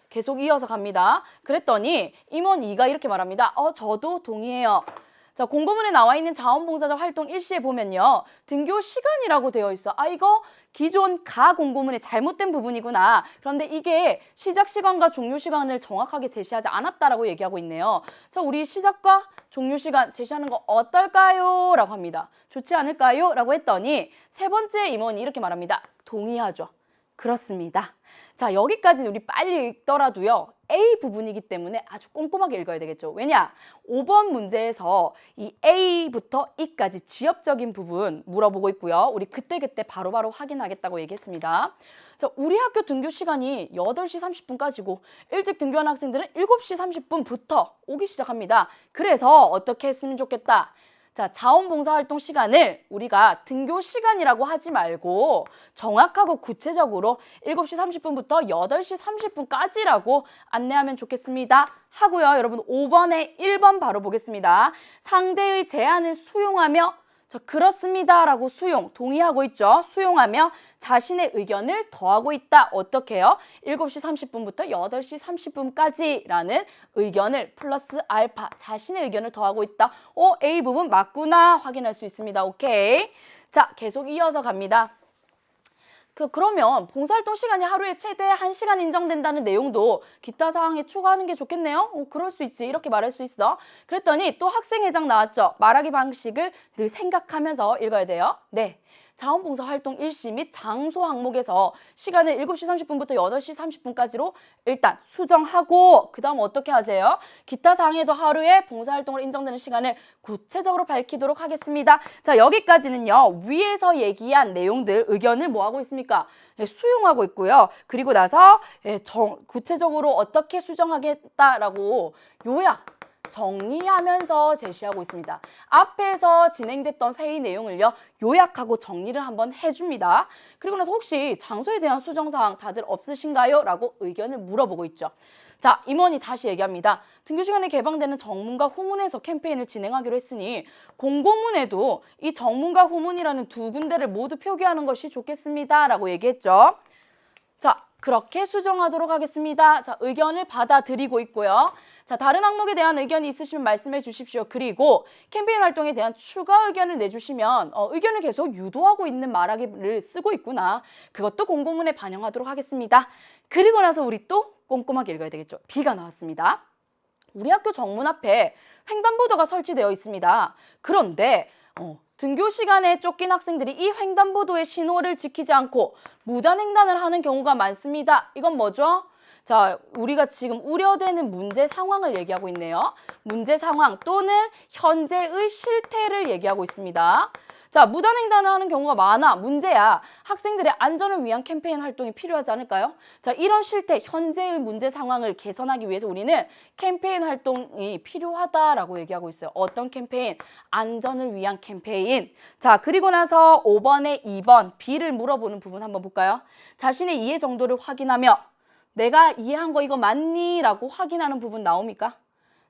계속 이어서 갑니다. 그랬더니 임원 2가 이렇게 말합니다. 저도 동의해요. 자, 공고문에 나와 있는 자원봉사자 활동 일시에 보면요. 등교 시간이라고 되어 있어. 아, 이거 기존 가 공고문에 잘못된 부분이구나. 그런데 이게 시작 시간과 종료 시간을 정확하게 제시하지 않았다라고 얘기하고 있네요. 자, 우리 시작과 종료 시간 제시하는 거 어떨까요? 라고 합니다. 좋지 않을까요? 라고 했더니 세 번째 임원이 이렇게 말합니다. 동의하죠. 그렇습니다. 자, 여기까지 우리 빨리 읽더라도요. A 부분이기 때문에 아주 꼼꼼하게 읽어야 되겠죠. 왜냐? 5번 문제에서 이 A부터 E까지 지엽적인 부분 물어보고 있고요. 우리 그때그때 바로바로 확인하겠다고 얘기했습니다. 자, 우리 학교 등교 시간이 8시 30분까지고 일찍 등교한 학생들은 7시 30분부터 오기 시작합니다. 그래서 어떻게 했으면 좋겠다. 자, 자원봉사활동 시간을 우리가 등교 시간이라고 하지 말고 정확하고 구체적으로 7시 30분부터 8시 30분까지라고 안내하면 좋겠습니다. 하고요. 여러분 5번에 1번 바로 보겠습니다. 상대의 제안을 수용하며 자, 그렇습니다 라고 수용, 동의하고 있죠. 수용하며 자신의 의견을 더하고 있다. 어떻게 해요? 7시 30분부터 8시 30분까지라는 의견을 플러스 알파, 자신의 의견을 더하고 있다. A 부분 맞구나 확인할 수 있습니다. 오케이. 자, 계속 이어서 갑니다. 그러면 봉사활동 시간이 하루에 최대 1시간 인정된다는 내용도 기타 사항에 추가하는 게 좋겠네요. 그럴 수 있지. 이렇게 말할 수 있어. 그랬더니 또 학생회장 나왔죠. 말하기 방식을 늘 생각하면서 읽어야 돼요. 네. 자원봉사 활동 일시 및 장소 항목에서 시간을 7시 30분부터 8시 30분까지로 일단 수정하고 그 다음 어떻게 하세요? 기타 사항에도 하루에 봉사활동으로 인정되는 시간을 구체적으로 밝히도록 하겠습니다. 자, 여기까지는요. 위에서 얘기한 내용들 의견을 뭐 하고 있습니까? 수용하고 있고요. 그리고 나서 구체적으로 어떻게 수정하겠다라고 요약 정리하면서 제시하고 있습니다. 앞에서 진행됐던 회의 내용을요. 요약하고 정리를 한번 해줍니다. 그리고 나서 혹시 장소에 대한 수정사항 다들 없으신가요? 라고 의견을 물어보고 있죠. 자, 임원이 다시 얘기합니다. 등교 시간에 개방되는 정문과 후문에서 캠페인을 진행하기로 했으니 공고문에도 이 정문과 후문이라는 두 군데를 모두 표기하는 것이 좋겠습니다. 라고 얘기했죠. 자, 그렇게 수정하도록 하겠습니다. 자, 의견을 받아들이고 있고요. 자, 다른 항목에 대한 의견이 있으시면 말씀해 주십시오. 그리고 캠페인 활동에 대한 추가 의견을 내주시면 의견을 계속 유도하고 있는 말하기를 쓰고 있구나. 그것도 공고문에 반영하도록 하겠습니다. 그리고 나서 우리 또 꼼꼼하게 읽어야 되겠죠. B가 나왔습니다. 우리 학교 정문 앞에 횡단보도가 설치되어 있습니다. 그런데 등교 시간에 쫓긴 학생들이 이 횡단보도의 신호를 지키지 않고 무단횡단을 하는 경우가 많습니다. 이건 뭐죠? 자, 우리가 지금 우려되는 문제 상황을 얘기하고 있네요. 문제 상황 또는 현재의 실태를 얘기하고 있습니다. 자, 무단횡단을 하는 경우가 많아. 문제야. 학생들의 안전을 위한 캠페인 활동이 필요하지 않을까요? 자, 이런 실태, 현재의 문제 상황을 개선하기 위해서 우리는 캠페인 활동이 필요하다라고 얘기하고 있어요. 어떤 캠페인? 안전을 위한 캠페인. 자, 그리고 나서 5번에 2번, B를 물어보는 부분 한번 볼까요? 자신의 이해 정도를 확인하며 내가 이해한 거 이거 맞니? 라고 확인하는 부분 나옵니까?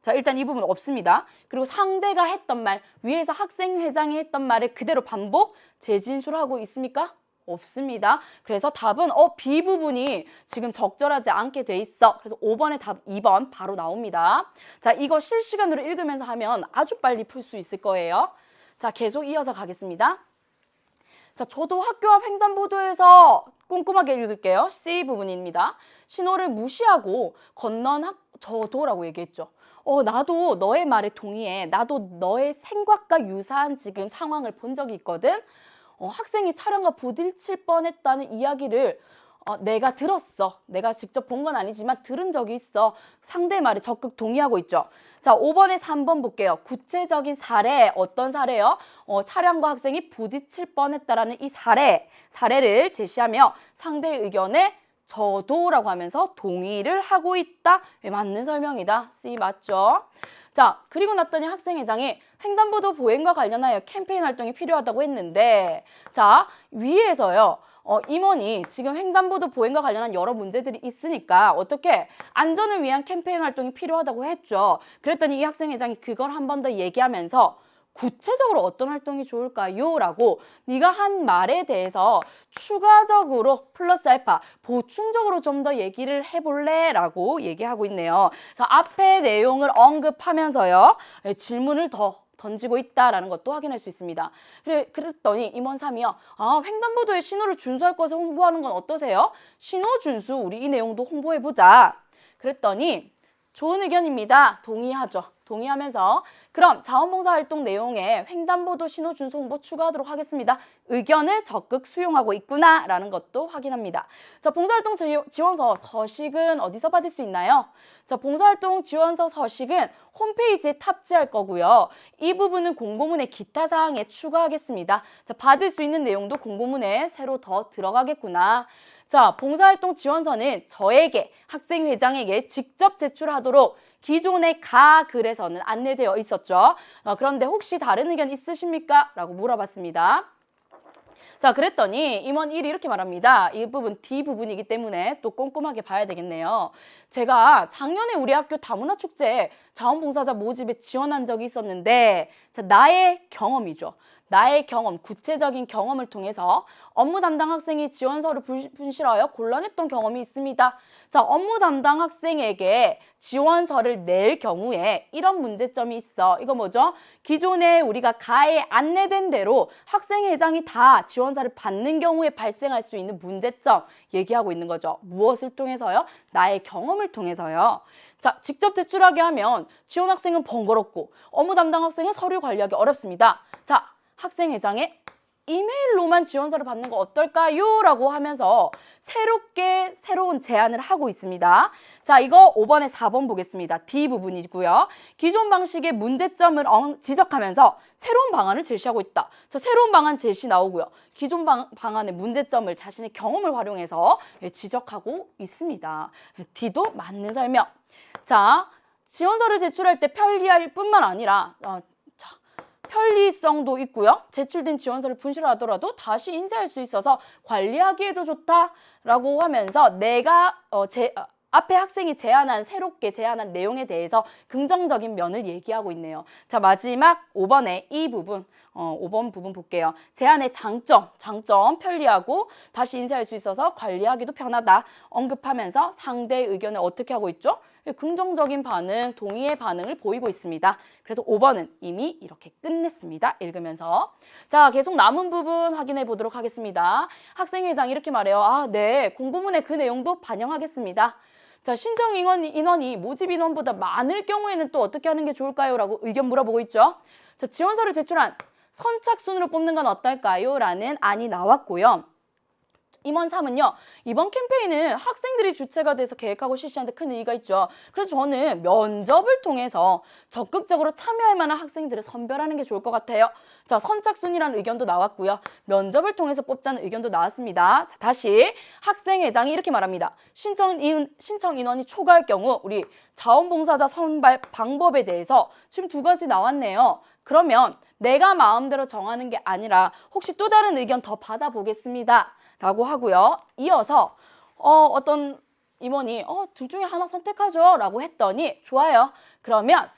자, 일단 이 부분 없습니다. 그리고 상대가 했던 말, 위에서 학생회장이 했던 말을 그대로 반복, 재진술하고 있습니까? 없습니다. 그래서 답은 B 부분이 지금 적절하지 않게 돼 있어. 그래서 5번의 답 2번 바로 나옵니다. 자, 이거 실시간으로 읽으면서 하면 아주 빨리 풀 수 있을 거예요. 자, 계속 이어서 가겠습니다. 자, 저도 학교 앞 횡단보도에서 꼼꼼하게 읽을게요. C 부분입니다. 신호를 무시하고 건넌 저도라고 얘기했죠. 나도 너의 말에 동의해. 나도 너의 생각과 유사한 지금 상황을 본 적이 있거든. 학생이 차량과 부딪힐 뻔했다는 이야기를 내가 들었어. 내가 직접 본 건 아니지만 들은 적이 있어. 상대의 말에 적극 동의하고 있죠. 자, 5번에 3번 볼게요. 구체적인 사례, 어떤 사례요? 차량과 학생이 부딪힐 뻔했다라는 이 사례를 제시하며 상대의 의견에 저도라고 하면서 동의를 하고 있다. 맞는 설명이다. C 맞죠? 자, 그리고 났더니 학생회장이 횡단보도 보행과 관련하여 캠페인 활동이 필요하다고 했는데, 자, 위에서요. 임원이 지금 횡단보도 보행과 관련한 여러 문제들이 있으니까 어떻게 안전을 위한 캠페인 활동이 필요하다고 했죠. 그랬더니 이 학생회장이 그걸 한 번 더 얘기하면서 구체적으로 어떤 활동이 좋을까요? 라고 네가 한 말에 대해서 추가적으로 플러스 알파 보충적으로 좀 더 얘기를 해볼래? 라고 얘기하고 있네요. 그래서 앞에 내용을 언급하면서요. 질문을 더 던지고 있다라는 것도 확인할 수 있습니다. 그랬더니 임원 3이요. 횡단보도에 신호를 준수할 것을 홍보하는 건 어떠세요? 신호 준수 우리 이 내용도 홍보해보자. 그랬더니 좋은 의견입니다. 동의하죠. 동의하면서 그럼 자원봉사활동 내용에 횡단보도 신호 준수 홍보 추가하도록 하겠습니다. 의견을 적극 수용하고 있구나 라는 것도 확인합니다. 자, 봉사활동 지원서 서식은 어디서 받을 수 있나요? 자, 봉사활동 지원서 서식은 홈페이지에 탑재할 거고요. 이 부분은 공고문의 기타 사항에 추가하겠습니다. 자, 받을 수 있는 내용도 공고문에 새로 더 들어가겠구나. 자, 봉사활동 지원서는 저에게 학생회장에게 직접 제출하도록 기존의 글에서는 안내되어 있었죠. 그런데 혹시 다른 의견 있으십니까? 라고 물어봤습니다. 자, 그랬더니 임원 1이 이렇게 말합니다. 이 부분 D 부분이기 때문에 또 꼼꼼하게 봐야 되겠네요. 제가 작년에 우리 학교 다문화축제 자원봉사자 모집에 지원한 적이 있었는데 나의 경험이죠. 나의 경험, 구체적인 경험을 통해서 업무 담당 학생이 지원서를 분실하여 곤란했던 경험이 있습니다. 자, 업무 담당 학생에게 지원서를 낼 경우에 이런 문제점이 있어. 이거 뭐죠? 기존에 우리가 가에 안내된 대로 학생회장이 다 지원서를 받는 경우에 발생할 수 있는 문제점 얘기하고 있는 거죠. 무엇을 통해서요? 나의 경험을 통해서요. 자, 직접 제출하게 하면 지원 학생은 번거롭고 업무 담당 학생은 서류 관리하기 어렵습니다. 자, 학생회장의 이메일로만 지원서를 받는 거 어떨까요? 라고 하면서 새로운 제안을 하고 있습니다. 자, 이거 5번에 4번 보겠습니다. D 부분이고요. 기존 방식의 문제점을 지적하면서 새로운 방안을 제시하고 있다. 자, 새로운 방안 제시 나오고요. 기존 방안의 문제점을 자신의 경험을 활용해서 지적하고 있습니다. D도 맞는 설명. 자, 지원서를 제출할 때 편리할 뿐만 아니라 편리성도 있고요. 제출된 지원서를 분실하더라도 다시 인쇄할 수 있어서 관리하기에도 좋다라고 하면서 내가 앞에 학생이 새롭게 제안한 내용에 대해서 긍정적인 면을 얘기하고 있네요. 자, 마지막 5번의 이 부분, 5번 부분 볼게요. 제안의 장점 편리하고 다시 인쇄할 수 있어서 관리하기도 편하다 언급하면서 상대의 의견을 어떻게 하고 있죠? 긍정적인 반응, 동의의 반응을 보이고 있습니다. 그래서 5번은 이미 이렇게 끝냈습니다. 읽으면서. 자, 계속 남은 부분 확인해 보도록 하겠습니다. 학생회장이 이렇게 말해요. 네, 공고문의 그 내용도 반영하겠습니다. 자, 신청 인원이 모집 인원보다 많을 경우에는 또 어떻게 하는 게 좋을까요? 라고 의견 물어보고 있죠. 자, 지원서를 제출한 선착순으로 뽑는 건 어떨까요? 라는 안이 나왔고요. 임원 3은요. 이번 캠페인은 학생들이 주체가 돼서 계획하고 실시하는 데 큰 의의가 있죠. 그래서 저는 면접을 통해서 적극적으로 참여할 만한 학생들을 선별하는 게 좋을 것 같아요. 자, 선착순이라는 의견도 나왔고요. 면접을 통해서 뽑자는 의견도 나왔습니다. 자, 다시 학생회장이 이렇게 말합니다. 신청 인원이 초과할 경우 우리 자원봉사자 선발 방법에 대해서 지금 2가지 나왔네요. 그러면 내가 마음대로 정하는 게 아니라 혹시 또 다른 의견 더 받아보겠습니다. 라고 하고요. 이어서 어떤 임원이 둘 중에 하나 선택하죠 라고 했더니 좋아요. 그러면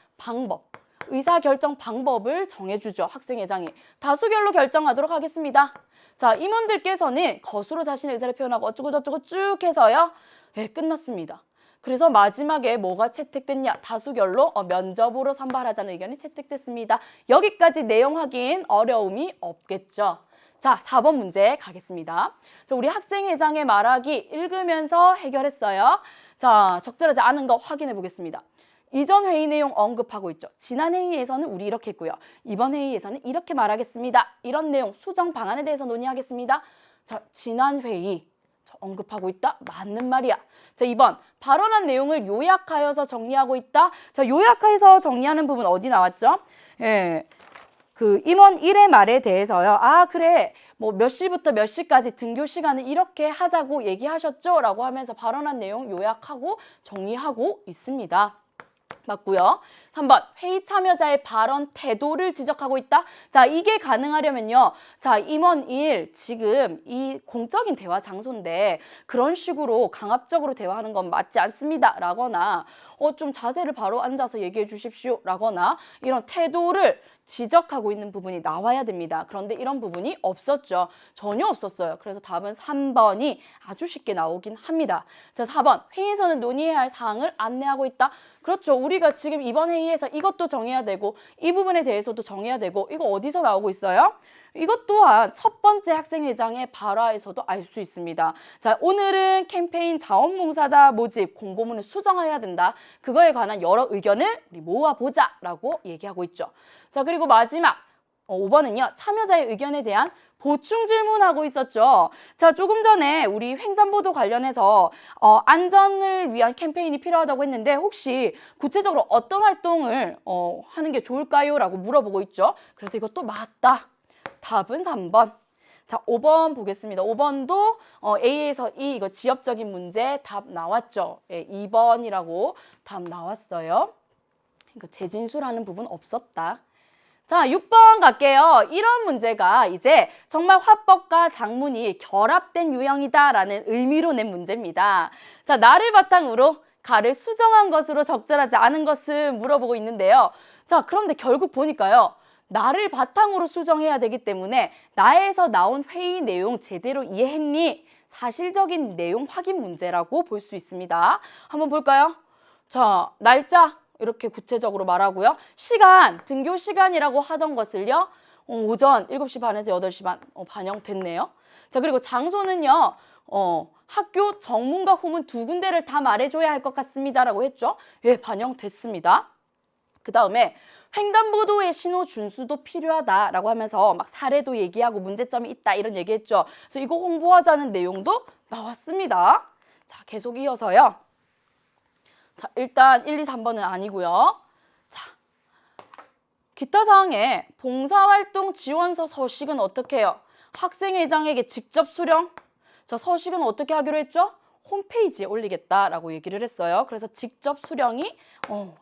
의사결정 방법을 정해주죠. 학생회장이. 다수결로 결정하도록 하겠습니다. 자, 임원들께서는 것으로 자신의 의사를 표현하고 어쩌고저쩌고 쭉 해서요. 예, 끝났습니다. 그래서 마지막에 뭐가 채택됐냐? 다수결로 면접으로 선발하자는 의견이 채택됐습니다. 여기까지 내용 확인 어려움이 없겠죠. 자, 4번 문제 가겠습니다. 자, 우리 학생회장의 말하기 읽으면서 해결했어요. 자, 적절하지 않은 거 확인해 보겠습니다. 이전 회의 내용 언급하고 있죠. 지난 회의에서는 우리 이렇게 했고요. 이번 회의에서는 이렇게 말하겠습니다. 이런 내용 수정 방안에 대해서 논의하겠습니다. 자, 지난 회의 언급하고 있다? 맞는 말이야. 자, 2번 발언한 내용을 요약하여서 정리하고 있다. 자, 요약해서 정리하는 부분 어디 나왔죠? 예. 그 임원 1의 말에 대해서요. 아, 그래. 뭐 몇 시부터 몇 시까지 등교 시간을 이렇게 하자고 얘기하셨죠? 라고 하면서 발언한 내용 요약하고 정리하고 있습니다. 맞고요. 3번 회의 참여자의 발언 태도를 지적하고 있다. 자, 이게 가능하려면요. 자, 임원 1 지금 이 공적인 대화 장소인데 그런 식으로 강압적으로 대화하는 건 맞지 않습니다. 라거나 좀 자세를 바로 앉아서 얘기해 주십시오. 라거나 이런 태도를 지적하고 있는 부분이 나와야 됩니다. 그런데 이런 부분이 없었죠. 전혀 없었어요. 그래서 답은 3번이 아주 쉽게 나오긴 합니다. 자, 4번 회의에서는 논의해야 할 사항을 안내하고 있다. 그렇죠. 우리가 지금 이번 회의에서 이것도 정해야 되고 이 부분에 대해서도 정해야 되고 이거 어디서 나오고 있어요? 이것 또한 첫 번째 학생회장의 발화에서도 알 수 있습니다. 자, 오늘은 캠페인 자원봉사자 모집 공고문을 수정해야 된다. 그거에 관한 여러 의견을 우리 모아보자 라고 얘기하고 있죠. 자, 그리고 마지막 5번은요. 참여자의 의견에 대한 보충 질문하고 있었죠. 자, 조금 전에 우리 횡단보도 관련해서 안전을 위한 캠페인이 필요하다고 했는데 혹시 구체적으로 어떤 활동을 하는 게 좋을까요? 라고 물어보고 있죠. 그래서 이것도 맞다. 답은 3번. 자, 5번 보겠습니다. 5번도 A에서 E 이거 지엽적인 문제 답 나왔죠. 예, 2번이라고 답 나왔어요. 이거 재진술하는 부분 없었다. 자, 6번 갈게요. 이런 문제가 이제 정말 화법과 작문이 결합된 유형이다라는 의미로 낸 문제입니다. 자, 나를 바탕으로 가를 수정한 것으로 적절하지 않은 것을 물어보고 있는데요. 자, 그런데 결국 보니까요. 나를 바탕으로 수정해야 되기 때문에 나에서 나온 회의 내용 제대로 이해했니? 사실적인 내용 확인 문제라고 볼 수 있습니다. 한번 볼까요? 자, 날짜 이렇게 구체적으로 말하고요. 시간, 등교 시간이라고 하던 것을요. 오전 7시 반에서 8시 반 반영됐네요. 자, 그리고 장소는요. 학교 정문과 후문 두 군데를 다 말해줘야 할 것 같습니다. 라고 했죠. 예, 반영됐습니다. 그 다음에 횡단보도의 신호 준수도 필요하다라고 하면서 막 사례도 얘기하고 문제점이 있다 이런 얘기했죠. 그래서 이거 홍보하자는 내용도 나왔습니다. 자, 계속 이어서요. 자, 일단 1, 2, 3번은 아니고요. 자, 기타 사항에 봉사활동 지원서 서식은 어떻게 해요? 학생회장에게 직접 수령? 자, 서식은 어떻게 하기로 했죠? 홈페이지에 올리겠다라고 얘기를 했어요. 그래서 직접 수령이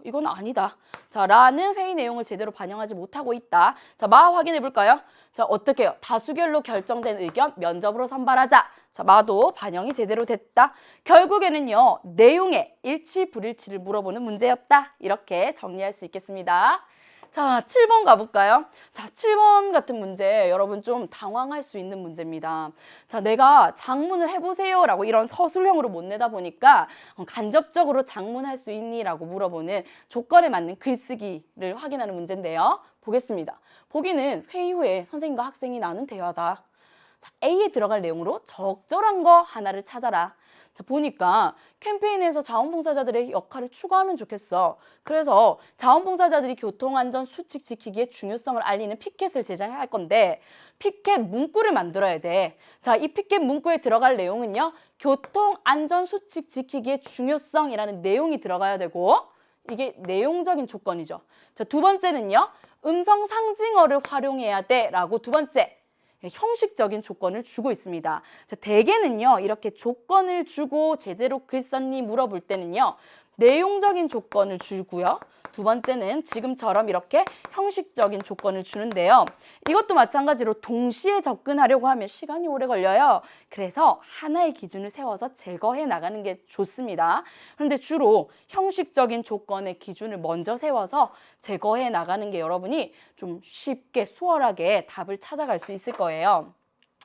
이건 아니다. 자, 라는 회의 내용을 제대로 반영하지 못하고 있다. 자, 마 확인해 볼까요? 자, 어떻게 해요? 다수결로 결정된 의견 면접으로 선발하자. 자, 마도 반영이 제대로 됐다. 결국에는요. 내용의 일치 불일치를 물어보는 문제였다. 이렇게 정리할 수 있겠습니다. 자, 7번 가볼까요? 자, 7번 같은 문제 여러분 좀 당황할 수 있는 문제입니다. 자, 내가 장문을 해보세요 라고 이런 서술형으로 못 내다 보니까 간접적으로 장문할 수 있니? 라고 물어보는 조건에 맞는 글쓰기를 확인하는 문제인데요. 보겠습니다. 보기는 회의 후에 선생님과 학생이 나눈 대화다. 자, A에 들어갈 내용으로 적절한 거 하나를 찾아라. 자, 보니까 캠페인에서 자원봉사자들의 역할을 추가하면 좋겠어. 그래서 자원봉사자들이 교통안전 수칙 지키기의 중요성을 알리는 피켓을 제작할 건데 피켓 문구를 만들어야 돼. 자, 이 피켓 문구에 들어갈 내용은요. 교통안전 수칙 지키기의 중요성이라는 내용이 들어가야 되고 이게 내용적인 조건이죠. 자, 두 번째는요. 음성 상징어를 활용해야 돼 라고 두 번째. 형식적인 조건을 주고 있습니다. 자, 대개는요. 이렇게 조건을 주고 제대로 글 썼니 물어볼 때는요. 내용적인 조건을 주고요. 두 번째는 지금처럼 이렇게 형식적인 조건을 주는데요. 이것도 마찬가지로 동시에 접근하려고 하면 시간이 오래 걸려요. 그래서 하나의 기준을 세워서 제거해 나가는 게 좋습니다. 그런데 주로 형식적인 조건의 기준을 먼저 세워서 제거해 나가는 게 여러분이 좀 쉽게 수월하게 답을 찾아갈 수 있을 거예요.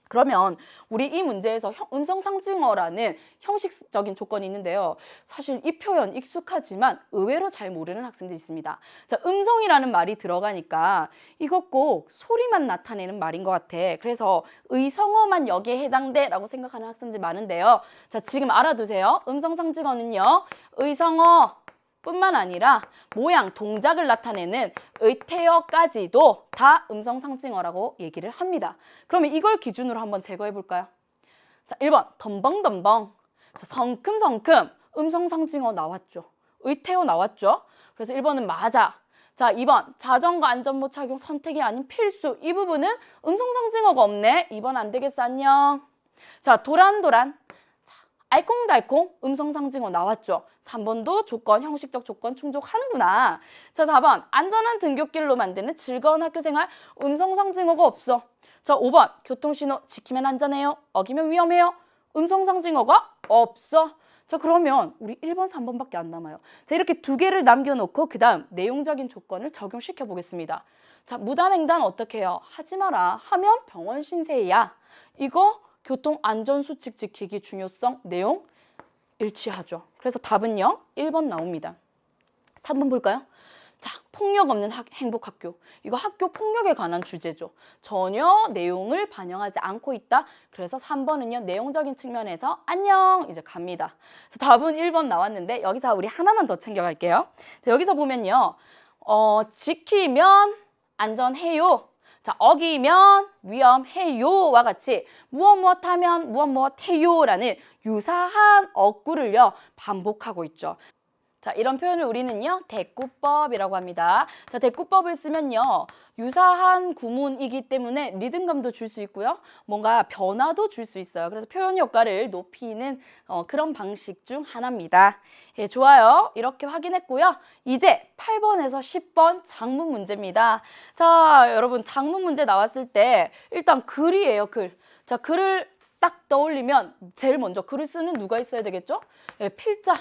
그러면 우리 이 문제에서 음성상징어라는 형식적인 조건이 있는데요. 사실 이 표현 익숙하지만 의외로 잘 모르는 학생들이 있습니다. 자, 음성이라는 말이 들어가니까 이것 꼭 소리만 나타내는 말인 것 같아. 그래서 의성어만 여기에 해당돼라고 생각하는 학생들 많은데요. 자, 지금 알아두세요. 음성상징어는요. 의성어 뿐만 아니라 모양, 동작을 나타내는 의태어까지도 다 음성상징어라고 얘기를 합니다. 그러면 이걸 기준으로 한번 제거해 볼까요? 자, 1번 덤벙덤벙. 자, 성큼성큼 음성상징어 나왔죠. 의태어 나왔죠. 그래서 1번은 맞아. 자, 2번 자전거 안전모 착용 선택이 아닌 필수. 이 부분은 음성상징어가 없네. 2번 안 되겠어. 안녕. 자, 도란도란. 알콩달콩 음성상징어 나왔죠. 3번도 조건, 형식적 조건 충족하는구나. 자, 4번 안전한 등굣길로 만드는 즐거운 학교생활 음성상징어가 없어. 자, 5번 교통신호 지키면 안전해요. 어기면 위험해요. 음성상징어가 없어. 자, 그러면 우리 1번, 3번밖에 안 남아요. 자, 이렇게 두 개를 남겨놓고 그 다음 내용적인 조건을 적용시켜 보겠습니다. 자, 무단횡단 어떻게 해요? 하지 마라. 하면 병원 신세야. 이거 교통안전수칙 지키기 중요성 내용 일치하죠. 그래서 답은요. 1번 나옵니다. 3번 볼까요? 자, 폭력 없는 행복학교. 이거 학교 폭력에 관한 주제죠. 전혀 내용을 반영하지 않고 있다. 그래서 3번은요. 내용적인 측면에서 안녕 이제 갑니다. 그래서 답은 1번 나왔는데 여기서 우리 하나만 더 챙겨갈게요. 자, 여기서 보면요. 지키면 안전해요. 자, 어기면 위험해요와 같이 무엇 하면 무엇 해요라는 유사한 어구를요 반복하고 있죠. 자, 이런 표현을 우리는요 대꾸법이라고 합니다. 자, 대꾸법을 쓰면요 유사한 구문이기 때문에 리듬감도 줄 수 있고요 뭔가 변화도 줄 수 있어요. 그래서 표현 효과를 높이는 그런 방식 중 하나입니다. 예, 좋아요. 이렇게 확인했고요. 이제 8번에서 10번 작문 문제입니다. 자, 여러분 작문 문제 나왔을 때 일단 글이에요. 글. 자, 글을 딱 떠올리면 제일 먼저 글을 쓰는 누가 있어야 되겠죠? 예, 필자.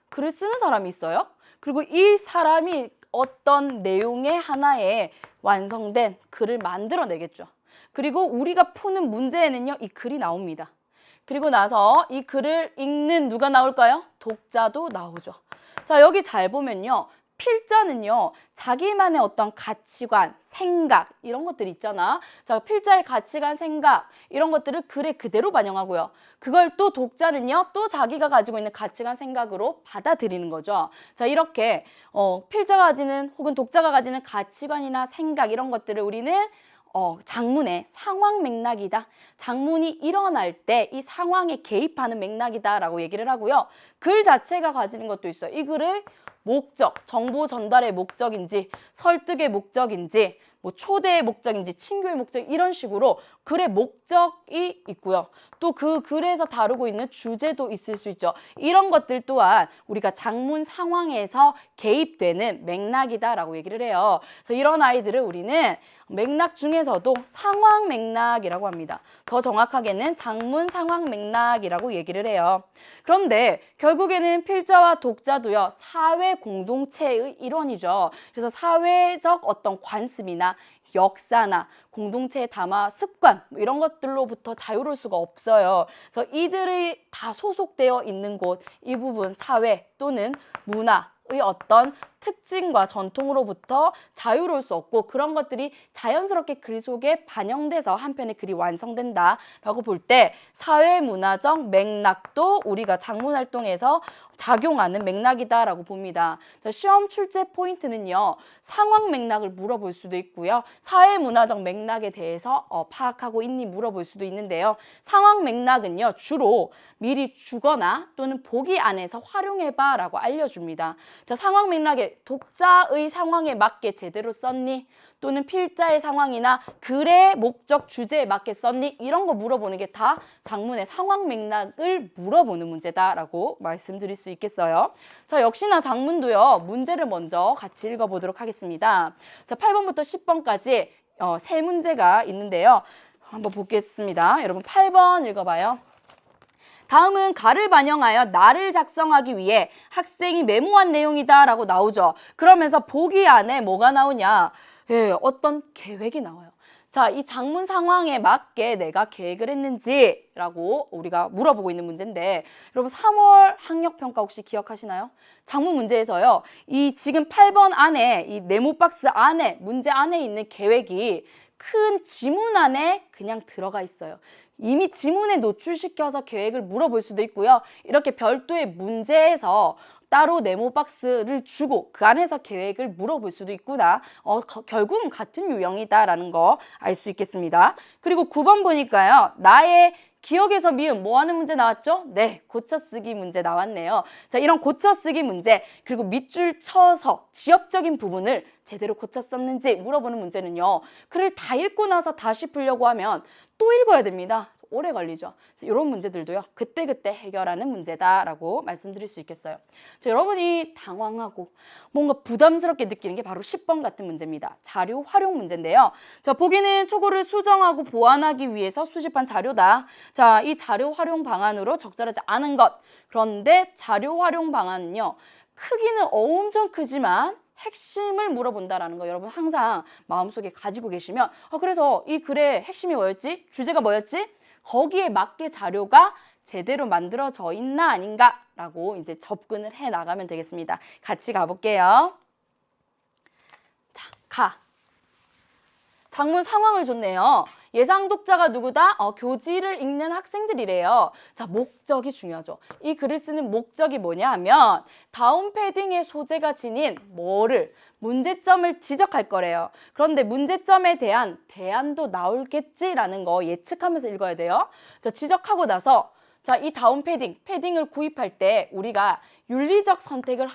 글을 쓰는 사람이 있어요. 그리고 이 사람이 어떤 내용의 하나에 완성된 글을 만들어내겠죠. 그리고 우리가 푸는 문제에는요, 이 글이 나옵니다. 그리고 나서 이 글을 읽는 누가 나올까요? 독자도 나오죠. 자, 여기 잘 보면요. 필자는요, 자기만의 어떤 가치관, 생각, 이런 것들 있잖아. 자, 필자의 가치관, 생각, 이런 것들을 글에 그대로 반영하고요. 그걸 또 독자는요, 또 자기가 가지고 있는 가치관, 생각으로 받아들이는 거죠. 자, 이렇게, 필자가 가지는, 혹은 독자가 가지는 가치관이나 생각, 이런 것들을 우리는 장문의 상황 맥락이다. 장문이 일어날 때 이 상황에 개입하는 맥락이다 라고 얘기를 하고요. 글 자체가 가지는 것도 있어요. 이 글을 목적, 정보 전달의 목적인지, 설득의 목적인지, 뭐 초대의 목적인지, 친교의 목적 이런 식으로 글의 목적이 있고요. 또 그 글에서 다루고 있는 주제도 있을 수 있죠. 이런 것들 또한 우리가 장문 상황에서 개입되는 맥락이다라고 얘기를 해요. 그래서 이런 아이들을 우리는 맥락 중에서도 상황 맥락이라고 합니다. 더 정확하게는 장문 상황 맥락이라고 얘기를 해요. 그런데 결국에는 필자와 독자도요, 사회 공동체의 일원이죠. 그래서 사회적 어떤 관습이나 역사나 공동체의 담화, 습관 이런 것들로부터 자유로울 수가 없어요. 그래서 이들이 다 소속되어 있는 곳, 이 부분 사회 또는 문화의 어떤 특징과 전통으로부터 자유로울 수 없고 그런 것들이 자연스럽게 글 속에 반영돼서 한편의 글이 완성된다라고 볼 때 사회문화적 맥락도 우리가 작문 활동에서 작용하는 맥락이다라고 봅니다. 자, 시험 출제 포인트는요. 상황 맥락을 물어볼 수도 있고요. 사회문화적 맥락에 대해서 파악하고 있니 물어볼 수도 있는데요. 상황 맥락은요. 주로 미리 주거나 또는 보기 안에서 활용해봐 라고 알려줍니다. 자, 상황 맥락에 독자의 상황에 맞게 제대로 썼니? 또는 필자의 상황이나 글의 목적 주제에 맞게 썼니? 이런 거 물어보는 게 다 장문의 상황 맥락을 물어보는 문제다라고 말씀드릴 수 있겠어요. 자, 역시나 장문도요. 문제를 먼저 같이 읽어보도록 하겠습니다. 자, 8번부터 10번까지 세 문제가 있는데요. 한번 보겠습니다. 여러분 8번 읽어봐요. 다음은 가를 반영하여 나를 작성하기 위해 학생이 메모한 내용이다 라고 나오죠. 그러면서 보기 안에 뭐가 나오냐? 예, 어떤 계획이 나와요. 자, 이 장문 상황에 맞게 내가 계획을 했는지라고 우리가 물어보고 있는 문제인데, 여러분 3월 학력평가 혹시 기억하시나요? 장문 문제에서요. 이 지금 8번 안에 이 네모 박스 안에 문제 안에 있는 계획이 큰 지문 안에 그냥 들어가 있어요. 이미 지문에 노출시켜서 계획을 물어볼 수도 있고요. 이렇게 별도의 문제에서 따로 네모 박스를 주고 그 안에서 계획을 물어볼 수도 있구나. 결국은 같은 유형이다라는 거 알 수 있겠습니다. 그리고 9번 보니까요. 나의 기억에서 미음 뭐 하는 문제 나왔죠? 네, 고쳐쓰기 문제 나왔네요. 자, 이런 고쳐쓰기 문제 그리고 밑줄 쳐서 지역적인 부분을 제대로 고쳤었는지 물어보는 문제는요. 글을 다 읽고 나서 다시 풀려고 하면 또 읽어야 됩니다. 오래 걸리죠. 이런 문제들도요. 그때그때 해결하는 문제다라고 말씀드릴 수 있겠어요. 자, 여러분이 당황하고 뭔가 부담스럽게 느끼는 게 바로 10번 같은 문제입니다. 자료 활용 문제인데요. 자, 보기는 초고를 수정하고 보완하기 위해서 수집한 자료다. 자, 이 자료 활용 방안으로 적절하지 않은 것. 그런데 자료 활용 방안은요. 크기는 엄청 크지만 핵심을 물어본다라는 거 여러분 항상 마음속에 가지고 계시면 그래서 이 글의 핵심이 뭐였지? 주제가 뭐였지? 거기에 맞게 자료가 제대로 만들어져 있나 아닌가라고 이제 접근을 해 나가면 되겠습니다. 같이 가볼게요. 자, 장문 상황을 줬네요. 예상 독자가 누구다? 교지를 읽는 학생들이래요. 자, 목적이 중요하죠. 이 글을 쓰는 목적이 뭐냐 하면 다운 패딩의 소재가 지닌 문제점을 지적할 거래요. 그런데 문제점에 대한 대안도 나올겠지라는 거 예측하면서 읽어야 돼요. 자, 지적하고 나서 자, 이 다운 패딩을 구입할 때 우리가 윤리적 선택을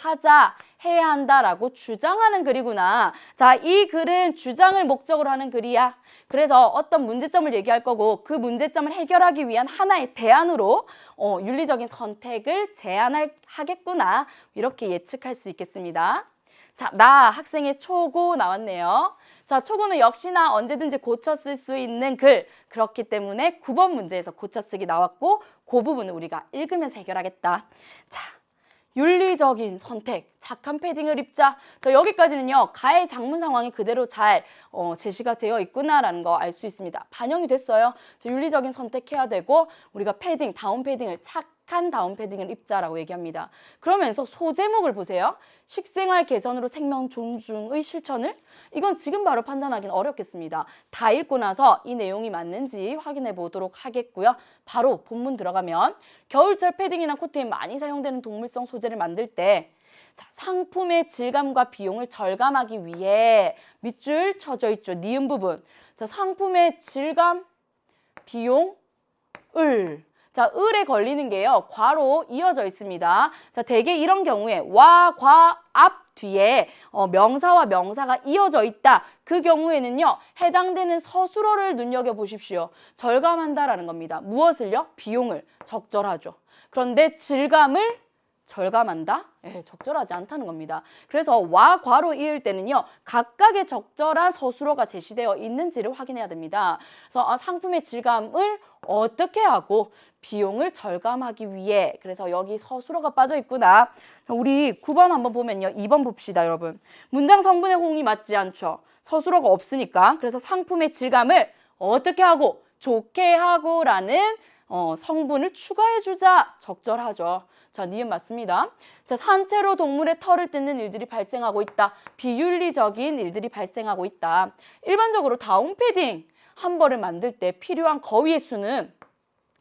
해야 한다라고 주장하는 글이구나. 자, 이 글은 주장을 목적으로 하는 글이야. 그래서 어떤 문제점을 얘기할 거고 그 문제점을 해결하기 위한 하나의 대안으로 윤리적인 선택을 하겠구나. 이렇게 예측할 수 있겠습니다. 자, 나 학생의 초고 나왔네요. 자, 초고는 역시나 언제든지 고쳐 쓸 수 있는 글. 그렇기 때문에 9번 문제에서 고쳐쓰기 나왔고 그 부분을 우리가 읽으면서 해결하겠다. 자, 윤리적인 선택, 착한 패딩을 입자. 자, 여기까지는요. 가의 장문 상황이 그대로 잘 제시가 되어 있구나라는 거 알 수 있습니다. 반영이 됐어요. 자, 윤리적인 선택해야 되고 우리가 다운 패딩을 착한 다운 패딩을 입자라고 얘기합니다. 그러면서 소제목을 보세요. 식생활 개선으로 생명 존중의 실천을? 이건 지금 바로 판단하기는 어렵겠습니다. 다 읽고 나서 이 내용이 맞는지 확인해 보도록 하겠고요. 바로 본문 들어가면 겨울철 패딩이나 코트에 많이 사용되는 동물성 소재를 만들 때 자, 상품의 질감과 비용을 절감하기 위해 밑줄 쳐져 있죠. 니은 부분. 자, 상품의 질감, 비용, 자, 을에 걸리는 게요. 괄호 이어져 있습니다. 자, 대개 이런 경우에 와, 과, 앞 뒤에 명사와 명사가 이어져 있다. 그 경우에는요. 해당되는 서술어를 눈여겨보십시오. 절감한다라는 겁니다. 무엇을요? 비용을. 적절하죠. 그런데 질감을 절감한다? 예, 적절하지 않다는 겁니다. 그래서 와, 과로 이을 때는요. 각각의 적절한 서술어가 제시되어 있는지를 확인해야 됩니다. 그래서 상품의 질감을 어떻게 하고 비용을 절감하기 위해 그래서 여기 서술어가 빠져 있구나. 우리 9번 한번 보면요. 2번 봅시다, 여러분. 문장 성분의 호응이 맞지 않죠. 서술어가 없으니까. 그래서 상품의 질감을 어떻게 하고 좋게 하고라는 성분을 추가해주자. 적절하죠. 자, 니은 맞습니다. 자, 산채로 동물의 털을 뜯는 일들이 발생하고 있다. 비윤리적인 일들이 발생하고 있다. 일반적으로 다운 패딩 한 벌을 만들 때 필요한 거위의 수는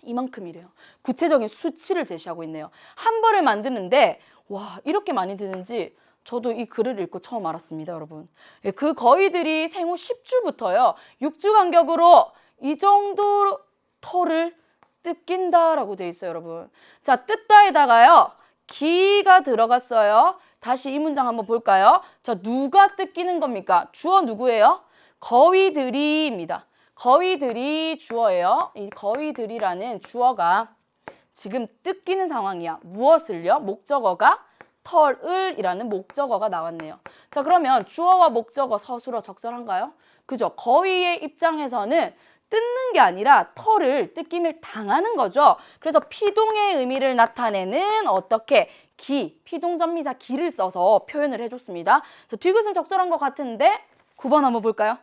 이만큼이래요. 구체적인 수치를 제시하고 있네요. 한 벌을 만드는데 와, 이렇게 많이 드는지 저도 이 글을 읽고 처음 알았습니다, 여러분. 예, 그 거위들이 생후 10주부터요. 6주 간격으로 이 정도 털을 뜯긴다라고 돼 있어요, 여러분. 자, 뜯다에다가요. 기가 들어갔어요. 다시 이 문장 한번 볼까요? 자, 누가 뜯기는 겁니까? 주어 누구예요? 거위들이입니다. 거위들이 주어예요. 이 거위들이라는 주어가 지금 뜯기는 상황이야. 무엇을요? 목적어가 털을이라는 목적어가 나왔네요. 자, 그러면 주어와 목적어 서술어 적절한가요? 그죠? 거위의 입장에서는 뜯는 게 아니라 털을 뜯김을 당하는 거죠. 그래서 피동의 의미를 나타내는 어떻게 피동전미사 기를 써서 표현을 해줬습니다. 자, 디귿은 적절한 것 같은데 9번 한번 볼까요?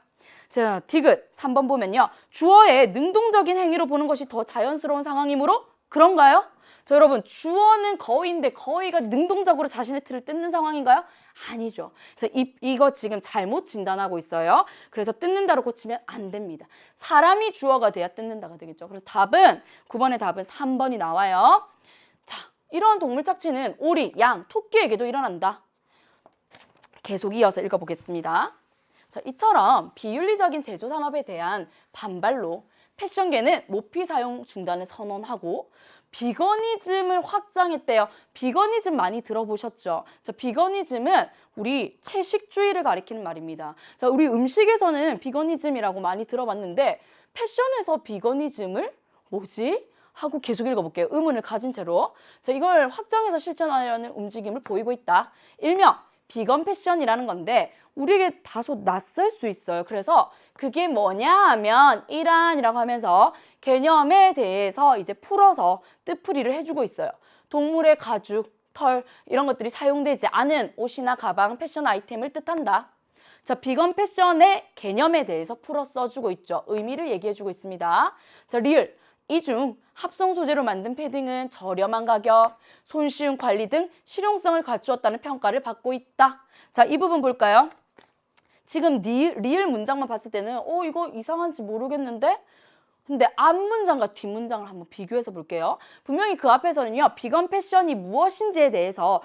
자, 디귿 3번 보면요. 주어의 능동적인 행위로 보는 것이 더 자연스러운 상황이므로 그런가요? 자, 여러분 주어는 거위인데 거위가 능동적으로 자신의 틀을 뜯는 상황인가요? 아니죠. 그래서 이거 지금 잘못 진단하고 있어요. 그래서 뜯는다로 고치면 안 됩니다. 사람이 주어가 돼야 뜯는다가 되겠죠. 그래서 9번의 답은 3번이 나와요. 자, 이런 동물 착취는 오리, 양, 토끼에게도 일어난다. 계속 이어서 읽어보겠습니다. 자, 이처럼 비윤리적인 제조 산업에 대한 반발로 패션계는 모피 사용 중단을 선언하고 비거니즘을 확장했대요. 비거니즘 많이 들어보셨죠? 자, 비거니즘은 우리 채식주의를 가리키는 말입니다. 자, 우리 음식에서는 비거니즘이라고 많이 들어봤는데 패션에서 비거니즘을 뭐지? 하고 계속 읽어볼게요. 의문을 가진 채로. 자, 이걸 확장해서 실천하려는 움직임을 보이고 있다. 일명 비건 패션이라는 건데 우리에게 다소 낯설 수 있어요. 그래서 그게 뭐냐 하면 이란이라고 하면서 개념에 대해서 이제 풀어서 뜻풀이를 해주고 있어요. 동물의 가죽, 털 이런 것들이 사용되지 않은 옷이나 가방, 패션 아이템을 뜻한다. 자, 비건 패션의 개념에 대해서 풀어 써주고 있죠. 의미를 얘기해주고 있습니다. 자, 리을. 이 중 합성 소재로 만든 패딩은 저렴한 가격, 손쉬운 관리 등 실용성을 갖추었다는 평가를 받고 있다. 자, 이 부분 볼까요? 지금 리을 문장만 봤을 때는 이거 이상한지 모르겠는데? 근데 앞 문장과 뒷 문장을 한번 비교해서 볼게요. 분명히 그 앞에서는요. 비건 패션이 무엇인지에 대해서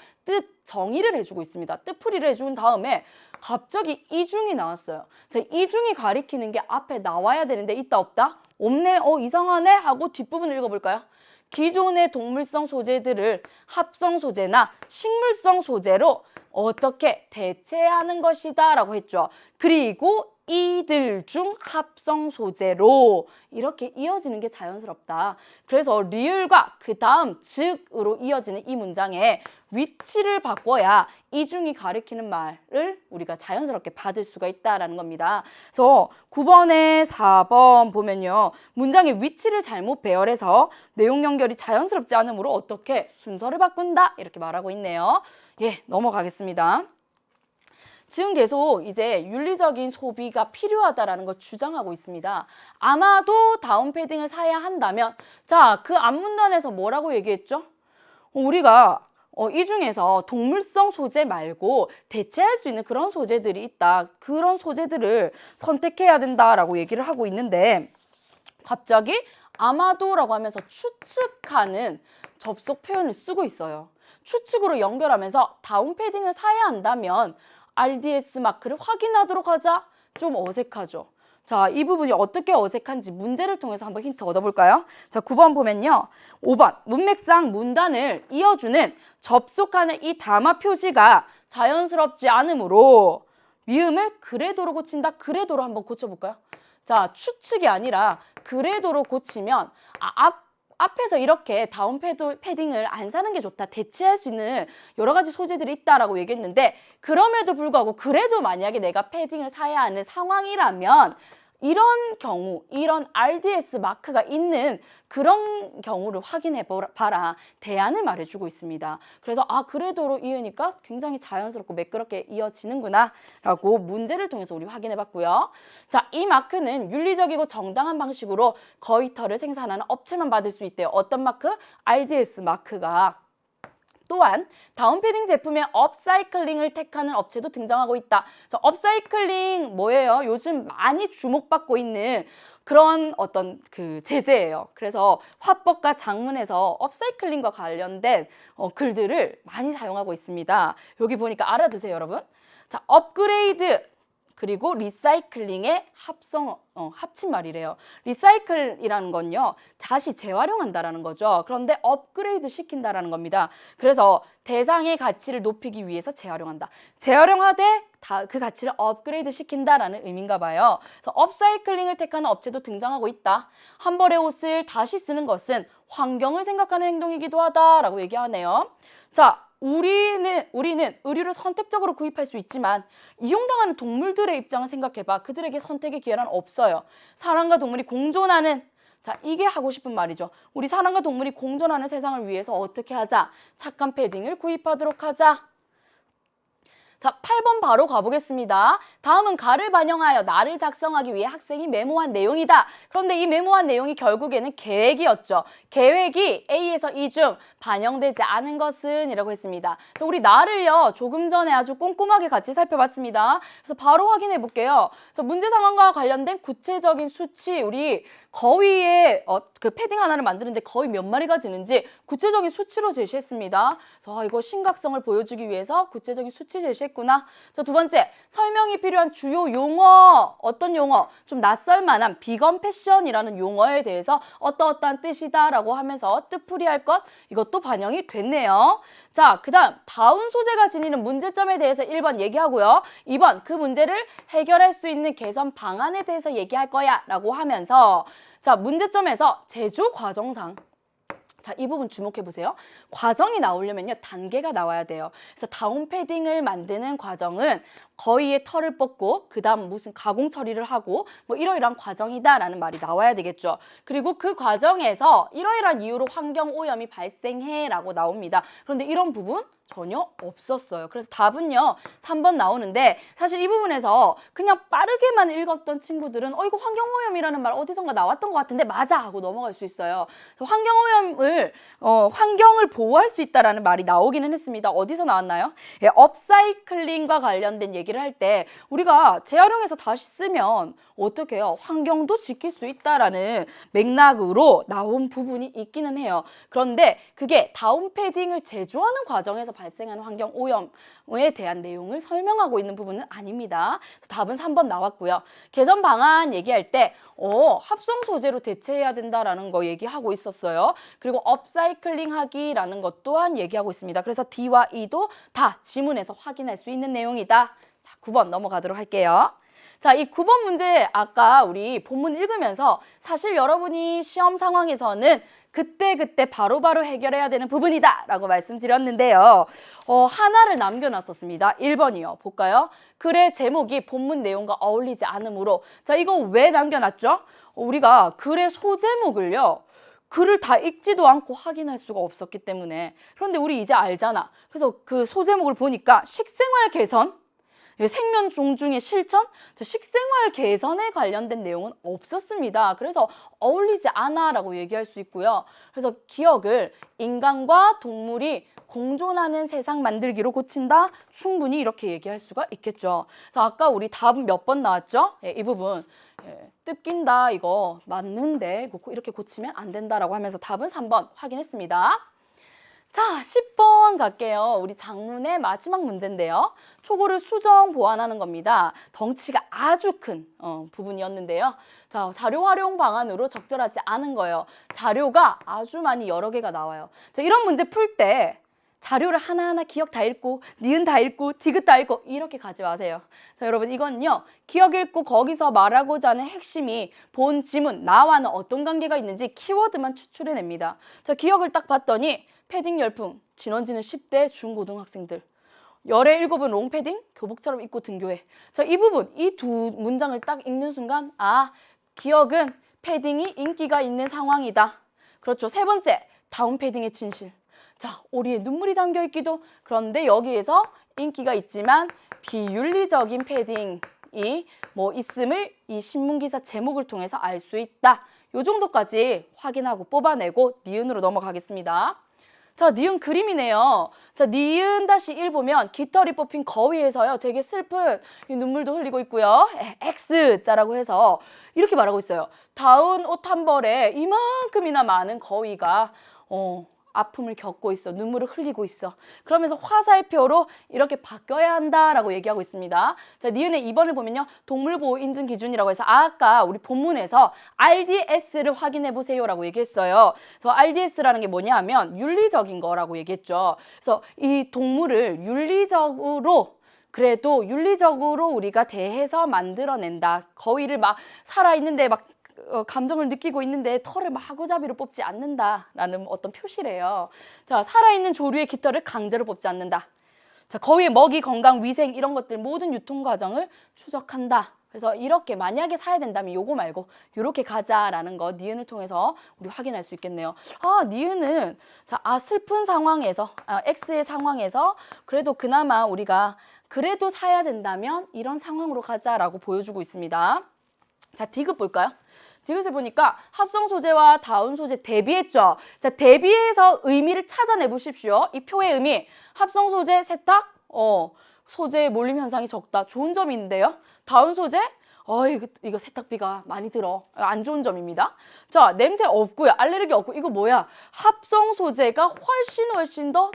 정의를 해주고 있습니다. 뜻풀이를 해준 다음에 갑자기 이중이 나왔어요. 자, 이중이 가리키는 게 앞에 나와야 되는데 있다 없다? 없네. 이상하네? 하고 뒷부분을 읽어볼까요? 기존의 동물성 소재들을 합성 소재나 식물성 소재로 어떻게 대체하는 것이다 라고 했죠. 그리고 이들 중 합성 소재로 이렇게 이어지는 게 자연스럽다. 그래서 리을과 그 다음 즉으로 이어지는 이 문장에 위치를 바꿔야 이중이 가리키는 말을 우리가 자연스럽게 받을 수가 있다라는 겁니다. 그래서 9번에 4번 보면요. 문장의 위치를 잘못 배열해서 내용 연결이 자연스럽지 않으므로 어떻게 순서를 바꾼다 이렇게 말하고 있네요. 예, 넘어가겠습니다. 지금 계속 이제 윤리적인 소비가 필요하다라는 걸 주장하고 있습니다. 아마도 다운 패딩을 사야 한다면 자, 그 앞문단에서 뭐라고 얘기했죠? 우리가 이 중에서 동물성 소재 말고 대체할 수 있는 그런 소재들이 있다. 그런 소재들을 선택해야 된다라고 얘기를 하고 있는데 갑자기 아마도라고 하면서 추측하는 접속 표현을 쓰고 있어요. 추측으로 연결하면서 다운 패딩을 사야 한다면 RDS 마크를 확인하도록 하자. 좀 어색하죠. 자, 이 부분이 어떻게 어색한지 문제를 통해서 한번 힌트 얻어볼까요? 자, 9번 보면요. 5번 문맥상 문단을 이어주는 접속하는 이 담화 표시가 자연스럽지 않으므로 미음을 그래도로 고친다. 그래도로 한번 고쳐볼까요? 자, 추측이 아니라 그래도로 고치면 앞에서 이렇게 다운 패딩을 안 사는 게 좋다. 대체할 수 있는 여러 가지 소재들이 있다라고 얘기했는데 그럼에도 불구하고 그래도 만약에 내가 패딩을 사야 하는 상황이라면 이런 경우, 이런 RDS 마크가 있는 그런 경우를 확인해 봐라. 대안을 말해주고 있습니다. 그래서 그래도로 이으니까 굉장히 자연스럽고 매끄럽게 이어지는구나 라고 문제를 통해서 우리 확인해 봤고요. 자, 이 마크는 윤리적이고 정당한 방식으로 거위털을 생산하는 업체만 받을 수 있대요. 어떤 마크? RDS 마크가. 또한 다운 패딩 제품의 업사이클링을 택하는 업체도 등장하고 있다. 저 업사이클링 뭐예요? 요즘 많이 주목받고 있는 그런 어떤 그 제재예요. 그래서 화법과 장문에서 업사이클링과 관련된 글들을 많이 사용하고 있습니다. 여기 보니까 알아두세요, 여러분. 자, 업그레이드 그리고 리사이클링의 합친 말이래요. 리사이클이라는 건요, 다시 재활용한다라는 거죠. 그런데 업그레이드 시킨다라는 겁니다. 그래서 대상의 가치를 높이기 위해서 재활용한다. 재활용하되 그 가치를 업그레이드 시킨다라는 의미인가 봐요. 그래서 업사이클링을 택하는 업체도 등장하고 있다. 한 벌의 옷을 다시 쓰는 것은 환경을 생각하는 행동이기도 하다라고 얘기하네요. 자, 우리는 의류를 선택적으로 구입할 수 있지만 이용당하는 동물들의 입장을 생각해봐. 그들에게 선택의 기회는 없어요. 사람과 동물이 공존하는, 자, 이게 하고 싶은 말이죠. 우리 사람과 동물이 공존하는 세상을 위해서 어떻게 하자? 착한 패딩을 구입하도록 하자. 자, 8번 바로 가보겠습니다. 다음은 가를 반영하여 나를 작성하기 위해 학생이 메모한 내용이다. 그런데 이 메모한 내용이 결국에는 계획이었죠. 계획이 A에서 E 중 반영되지 않은 것은 이라고 했습니다. 자, 우리 나를요, 조금 전에 아주 꼼꼼하게 같이 살펴봤습니다. 그래서 바로 확인해 볼게요. 자, 문제 상황과 관련된 구체적인 수치, 우리 거위의 그 패딩 하나를 만드는데 거위 몇 마리가 드는지 구체적인 수치로 제시했습니다. 자, 이거 심각성을 보여주기 위해서 구체적인 수치 제시했구나. 자, 두 번째, 설명이 필요한 주요 용어. 어떤 용어? 좀 낯설만한 비건 패션이라는 용어에 대해서 어떠어떠한 뜻이다라고 하면서 뜻풀이할 것, 이것도 반영이 됐네요. 자, 그 다음 소재가 지니는 문제점에 대해서 1번 얘기하고요. 2번, 그 문제를 해결할 수 있는 개선 방안에 대해서 얘기할 거야 라고 하면서, 자, 문제점에서 제조 과정상, 자, 이 부분 주목해 보세요. 과정이 나오려면요, 단계가 나와야 돼요. 그래서 다운 패딩을 만드는 과정은 거위의 털을 뽑고 그 다음 무슨 가공 처리를 하고 뭐 이러이러한 과정이다라는 말이 나와야 되겠죠. 그리고 그 과정에서 이러이러한 이유로 환경 오염이 발생해라고 나옵니다. 그런데 이런 부분 전혀 없었어요. 그래서 답은요, 3번 나오는데 사실 이 부분에서 그냥 빠르게만 읽었던 친구들은 이거 환경오염이라는 말 어디선가 나왔던 것 같은데 맞아 하고 넘어갈 수 있어요. 환경오염을 환경을 보호할 수 있다라는 말이 나오기는 했습니다. 어디서 나왔나요? 예, 업사이클링과 관련된 얘기를 할 때 우리가 재활용해서 다시 쓰면 어떻게 해요? 환경도 지킬 수 있다라는 맥락으로 나온 부분이 있기는 해요. 그런데 그게 다운 패딩을 제조하는 과정에서 발생하는 환경 오염에 대한 내용을 설명하고 있는 부분은 아닙니다. 답은 3번 나왔고요. 개선 방안 얘기할 때 합성 소재로 대체해야 된다라는 거 얘기하고 있었어요. 그리고 업사이클링 하기라는 것 또한 얘기하고 있습니다. 그래서 D와 E도 다 지문에서 확인할 수 있는 내용이다. 자, 9번 넘어가도록 할게요. 자, 이 9번 문제 아까 우리 본문 읽으면서 사실 여러분이 시험 상황에서는 그때 바로바로 해결해야 되는 부분이다 라고 말씀드렸는데요. 하나를 남겨놨었습니다. 1번이요. 볼까요? 글의 제목이 본문 내용과 어울리지 않으므로, 자, 이거 왜 남겨놨죠? 우리가 글의 소제목을요, 글을 다 읽지도 않고 확인할 수가 없었기 때문에. 그런데 우리 이제 알잖아. 그래서 그 소제목을 보니까 식생활 개선, 생명 존중의 실천, 식생활 개선에 관련된 내용은 없었습니다. 그래서 어울리지 않아 라고 얘기할 수 있고요. 그래서 기억을 인간과 동물이 공존하는 세상 만들기로 고친다? 충분히 이렇게 얘기할 수가 있겠죠. 그래서 아까 우리 답은 몇 번 나왔죠? 예, 이 부분. 뜯긴다 이거 맞는데 이렇게 고치면 안 된다라고 하면서 답은 3번 확인했습니다. 자, 10번 갈게요. 우리 작문의 마지막 문제인데요. 초고를 수정 보완하는 겁니다. 덩치가 아주 큰 부분이었는데요. 자, 자료 활용 방안으로 적절하지 않은 거예요. 자료가 아주 많이 여러 개가 나와요. 자, 이런 문제 풀 때 자료를 하나하나 기억 다 읽고 니은 다 읽고 디귿 다 읽고 이렇게 가지 마세요. 자, 여러분 이건요, 기억 읽고 거기서 말하고자 하는 핵심이 본 지문 나와는 어떤 관계가 있는지 키워드만 추출해냅니다. 자, 기억을 딱 봤더니 패딩 열풍 진원지는 10대 중고등학생들, 열의 7은 롱패딩 교복처럼 입고 등교해. 자, 이 부분 이 두 문장을 딱 읽는 순간 기억은 패딩이 인기가 있는 상황이다. 그렇죠. 세 번째, 다운 패딩의 진실. 자, 오리에 눈물이 담겨 있기도. 그런데 여기에서 인기가 있지만 비윤리적인 패딩이 뭐 있음을 이 신문기사 제목을 통해서 알 수 있다. 요 정도까지 확인하고 뽑아내고 니은으로 넘어가겠습니다. 자, 니은 그림이네요. 자, 니은 다시 1 보면 깃털이 뽑힌 거위에서요, 되게 슬픈 눈물도 흘리고 있고요. X자라고 해서 이렇게 말하고 있어요. 다운 옷 한 벌에 이만큼이나 많은 거위가 아픔을 겪고 있어. 눈물을 흘리고 있어. 그러면서 화살표로 이렇게 바뀌어야 한다라고 얘기하고 있습니다. 자, 니은의 2번을 보면요. 동물보호 인증 기준이라고 해서 아까 우리 본문에서 RDS를 확인해 보세요라고 얘기했어요. 그래서 RDS라는 게 뭐냐 하면 윤리적인 거라고 얘기했죠. 그래서 이 동물을 윤리적으로 그래도 윤리적으로 우리가 대해서 만들어낸다. 거위를 막 살아있는데 막 감정을 느끼고 있는데 털을 마구잡이로 뽑지 않는다라는 어떤 표시래요. 자, 살아있는 조류의 깃털을 강제로 뽑지 않는다. 자, 거위의 먹이, 건강, 위생 이런 것들 모든 유통 과정을 추적한다. 그래서 이렇게 만약에 사야 된다면 요거 말고 요렇게 가자라는 거 니은을 통해서 우리 확인할 수 있겠네요. 아, 니은은 자, 슬픈 상황에서 X의 상황에서 그래도 그나마 우리가 그래도 사야 된다면 이런 상황으로 가자라고 보여주고 있습니다. 자, 디귿 볼까요? 디귿을 보니까 합성 소재와 다운 소재 대비했죠. 자, 대비해서 의미를 찾아내 보십시오. 이 표의 의미, 합성 소재 세탁, 소재의 몰림 현상이 적다. 좋은 점인데요. 다운 소재, 이거 세탁비가 많이 들어. 안 좋은 점입니다. 자, 냄새 없고요. 알레르기 없고. 이거 뭐야? 합성 소재가 훨씬 더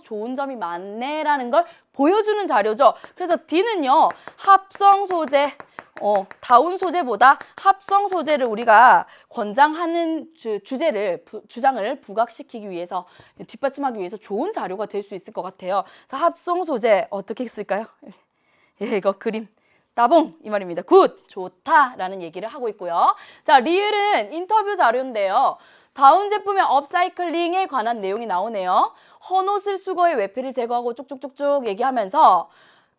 좋은 점이 많네라는 걸 보여주는 자료죠. 그래서 D는요. 합성 소재, 다운 소재보다 합성 소재를 우리가 권장하는 주장을 부각시키기 위해서 뒷받침하기 위해서 좋은 자료가 될 수 있을 것 같아요. 그래서 합성 소재 어떻게 쓸까요? 예, 이거 그림. 따봉 이 말입니다. 굿, 좋다라는 얘기를 하고 있고요. 자, 리을은 인터뷰 자료인데요. 다운 제품의 업사이클링에 관한 내용이 나오네요. 헌옷을 수거해 외피를 제거하고 쭉쭉쭉쭉 얘기하면서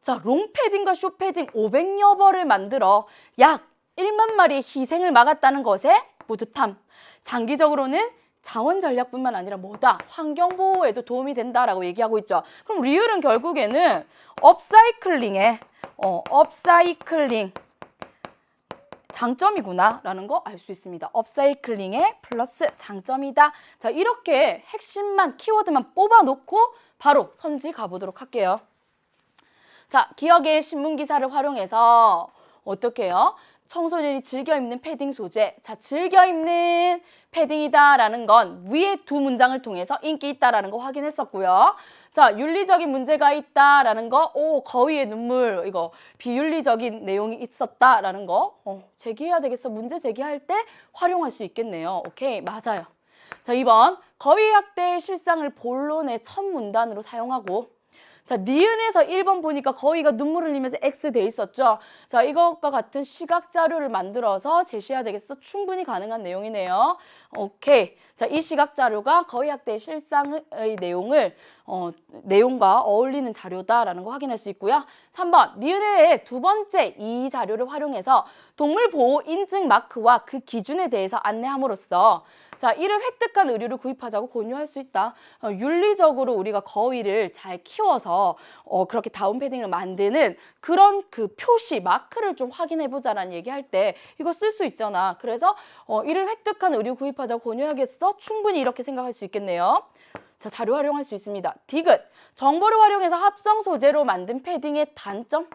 자, 롱패딩과 숏패딩 500여 벌을 만들어 약 1만 마리의 희생을 막았다는 것에 뿌듯함. 장기적으로는 자원 전략뿐만 아니라 뭐다? 환경 보호에도 도움이 된다라고 얘기하고 있죠. 그럼 리을은 결국에는 업사이클링 장점이구나 라는 거 알 수 있습니다. 업사이클링의 플러스 장점이다. 자, 이렇게 핵심만 키워드만 뽑아놓고 바로 선지 가보도록 할게요. 자, 기억의 신문기사를 활용해서 어떻게 해요? 청소년이 즐겨 입는 패딩 소재. 자, 즐겨 입는 패딩이다라는 건 위에 두 문장을 통해서 인기 있다라는 거 확인했었고요. 자, 윤리적인 문제가 있다라는 거, 거위의 눈물, 이거 비윤리적인 내용이 있었다라는 거, 제기해야 되겠어. 문제 제기할 때 활용할 수 있겠네요. 오케이, 맞아요. 자, 2번, 거위 학대의 실상을 본론의 첫 문단으로 사용하고 자, 니은에서 1번 보니까 거위가 눈물을 흘리면서 X 돼 있었죠. 자, 이것과 같은 시각 자료를 만들어서 제시해야 되겠어. 충분히 가능한 내용이네요. 오케이. 자, 이 시각 자료가 거위 학대의 실상의 내용과 어울리는 자료다라는 거 확인할 수 있고요. 3번, 니은의 두 번째 이 자료를 활용해서 동물 보호 인증 마크와 그 기준에 대해서 안내함으로써 자, 이를 획득한 의류를 구입하자고 권유할 수 있다. 윤리적으로 우리가 거위를 잘 키워서 그렇게 다운 패딩을 만드는 그런 그 표시, 마크를 좀 확인해보자라는 얘기할 때 이거 쓸 수 있잖아. 그래서 이를 획득한 의류 구입하자고 권유하겠어? 충분히 이렇게 생각할 수 있겠네요. 자, 자료 활용할 수 있습니다. 디귿, 정보를 활용해서 합성 소재로 만든 패딩의 단점?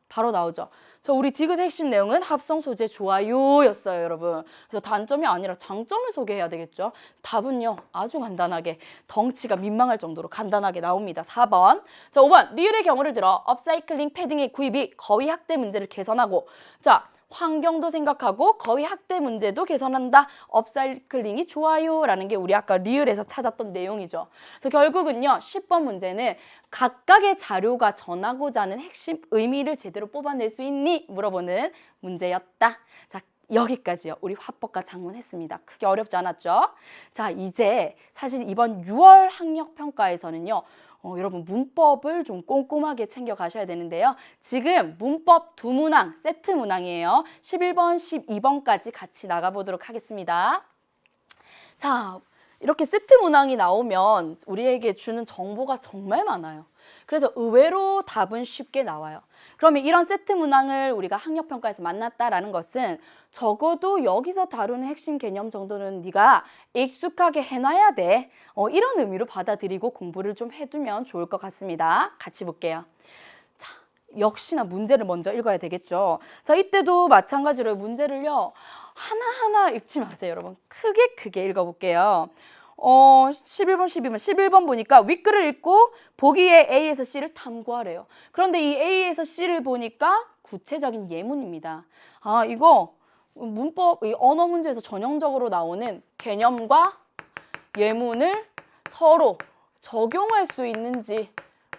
바로 나오죠. 자, 우리 디귿의 핵심 내용은 합성 소재 좋아요였어요, 여러분. 그래서 단점이 아니라 장점을 소개해야 되겠죠. 답은요, 아주 간단하게 덩치가 민망할 정도로 간단하게 나옵니다. 4번. 자, 5번. 리을의 경우를 들어 업사이클링 패딩의 구입이 거위 학대 문제를 개선하고 자, 환경도 생각하고 거위 학대 문제도 개선한다. 업사이클링이 좋아요라는 게 우리 아까 리을에서 찾았던 내용이죠. 그래서 결국은요. 10번 문제는 각각의 자료가 전하고자 하는 핵심 의미를 제대로 뽑아낼 수 있니? 물어보는 문제였다. 자, 여기까지요. 우리 화법과 작문 했습니다. 크게 어렵지 않았죠? 자, 이제 사실 이번 6월 학력평가에서는요. 여러분 문법을 좀 꼼꼼하게 챙겨 가셔야 되는데요. 지금 문법 두 문항, 세트 문항이에요. 11번, 12번까지 같이 나가보도록 하겠습니다. 자, 이렇게 세트 문항이 나오면 우리에게 주는 정보가 정말 많아요. 그래서 의외로 답은 쉽게 나와요. 그러면 이런 세트 문항을 우리가 학력평가에서 만났다라는 것은 적어도 여기서 다루는 핵심 개념 정도는 네가 익숙하게 해놔야 돼. 이런 의미로 받아들이고 공부를 좀 해두면 좋을 것 같습니다. 같이 볼게요. 자, 역시나 문제를 먼저 읽어야 되겠죠. 자, 이때도 마찬가지로 문제를요. 하나하나 읽지 마세요, 여러분. 크게 읽어볼게요. 11번 보니까 윗글을 읽고 보기에 A에서 C를 탐구하래요. 그런데 이 A에서 C를 보니까 구체적인 예문입니다. 아, 이거 문법, 이 언어 문제에서 전형적으로 나오는 개념과 예문을 서로 적용할 수 있는지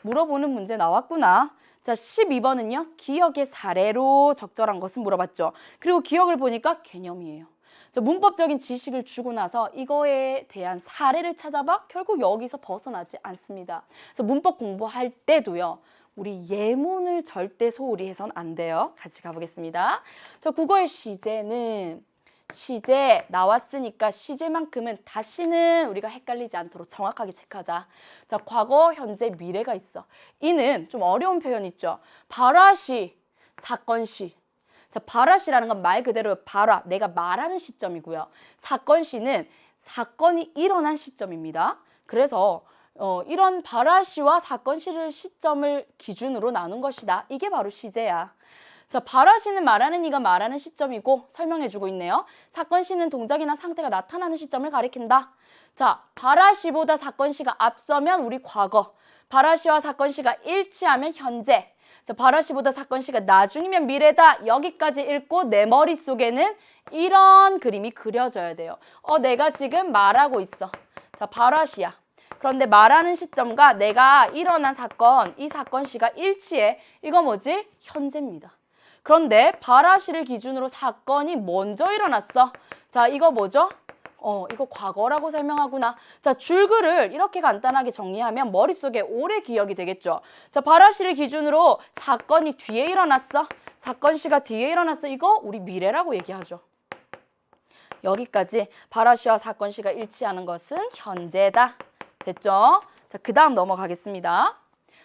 물어보는 문제 나왔구나. 자, 12번은요. 기억의 사례로 적절한 것은 물어봤죠. 그리고 기억을 보니까 개념이에요. 자, 문법적인 지식을 주고 나서 이거에 대한 사례를 찾아봐 결국 여기서 벗어나지 않습니다. 그래서 문법 공부할 때도요. 우리 예문을 절대 소홀히 해서는 안 돼요. 같이 가보겠습니다. 자, 국어의 시제는 시제 나왔으니까 시제만큼은 다시는 우리가 헷갈리지 않도록 정확하게 체크하자. 자, 과거, 현재, 미래가 있어. 이는 좀 어려운 표현 있죠. 발화시, 사건시. 자, 발화시라는 건 말 그대로 발화, 내가 말하는 시점이고요. 사건시는 사건이 일어난 시점입니다. 그래서 이런 발화시와 사건시를 시점을 기준으로 나눈 것이다. 이게 바로 시제야. 자, 발화시는 말하는 이가 말하는 시점이고 설명해주고 있네요. 사건시는 동작이나 상태가 나타나는 시점을 가리킨다. 자, 발화시보다 사건시가 앞서면 우리 과거, 발화시와 사건시가 일치하면 현재, 자, 발화시보다 사건시가 나중이면 미래다. 여기까지 읽고 내 머릿속에는 이런 그림이 그려져야 돼요. 내가 지금 말하고 있어. 자, 발화시야. 그런데 말하는 시점과 내가 일어난 사건, 이 사건시가 일치해. 이거 뭐지? 현재입니다. 그런데 발화시를 기준으로 사건이 먼저 일어났어. 자, 이거 뭐죠? 이거 과거라고 설명하구나. 자, 줄글을 이렇게 간단하게 정리하면 머릿속에 오래 기억이 되겠죠. 자, 발화시를 기준으로 사건이 뒤에 일어났어. 사건시가 뒤에 일어났어. 이거 우리 미래라고 얘기하죠. 여기까지 발화시와 사건시가 일치하는 것은 현재다. 됐죠? 자, 그 다음 넘어가겠습니다.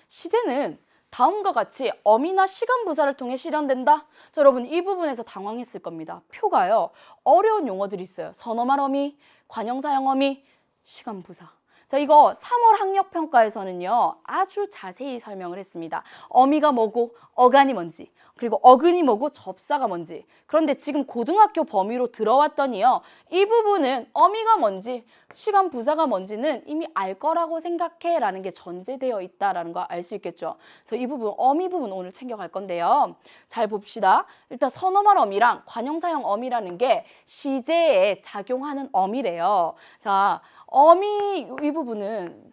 시제는 다음과 같이 어미나 시간 부사를 통해 실현된다. 자, 여러분 이 부분에서 당황했을 겁니다. 표가요. 어려운 용어들이 있어요. 선어말 어미, 관형사형 어미, 시간 부사. 자, 이거 3월 학력평가에서는요. 아주 자세히 설명을 했습니다. 어미가 뭐고 어간이 뭔지, 그리고 어근이 뭐고 접사가 뭔지. 그런데 지금 고등학교 범위로 들어왔더니요. 이 부분은 어미가 뭔지, 시간 부사가 뭔지는 이미 알 거라고 생각해 라는 게 전제되어 있다라는 거 알 수 있겠죠. 그래서 이 부분, 어미 부분 오늘 챙겨갈 건데요. 잘 봅시다. 일단 선어말 어미랑 관형사형 어미라는 게 시제에 작용하는 어미래요. 자, 어미 이 부분은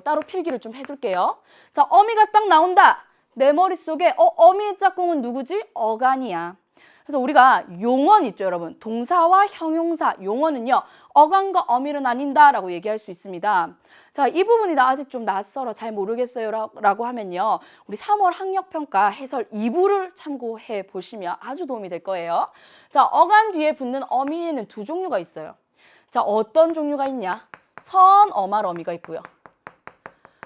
따로 필기를 좀 해둘게요. 자, 어미가 딱 나온다. 내 머릿속에 어미의 짝꿍은 누구지? 어간이야. 그래서 우리가 용언 있죠, 여러분. 동사와 형용사, 용언은요. 어간과 어미로 나뉜다라고 얘기할 수 있습니다. 자, 이 부분이 나 아직 좀 낯설어 잘 모르겠어요 라고 하면요. 우리 3월 학력평가 해설 2부를 참고해 보시면 아주 도움이 될 거예요. 자, 어간 뒤에 붙는 어미에는 두 종류가 있어요. 자, 어떤 종류가 있냐? 선어말 어미가 있고요.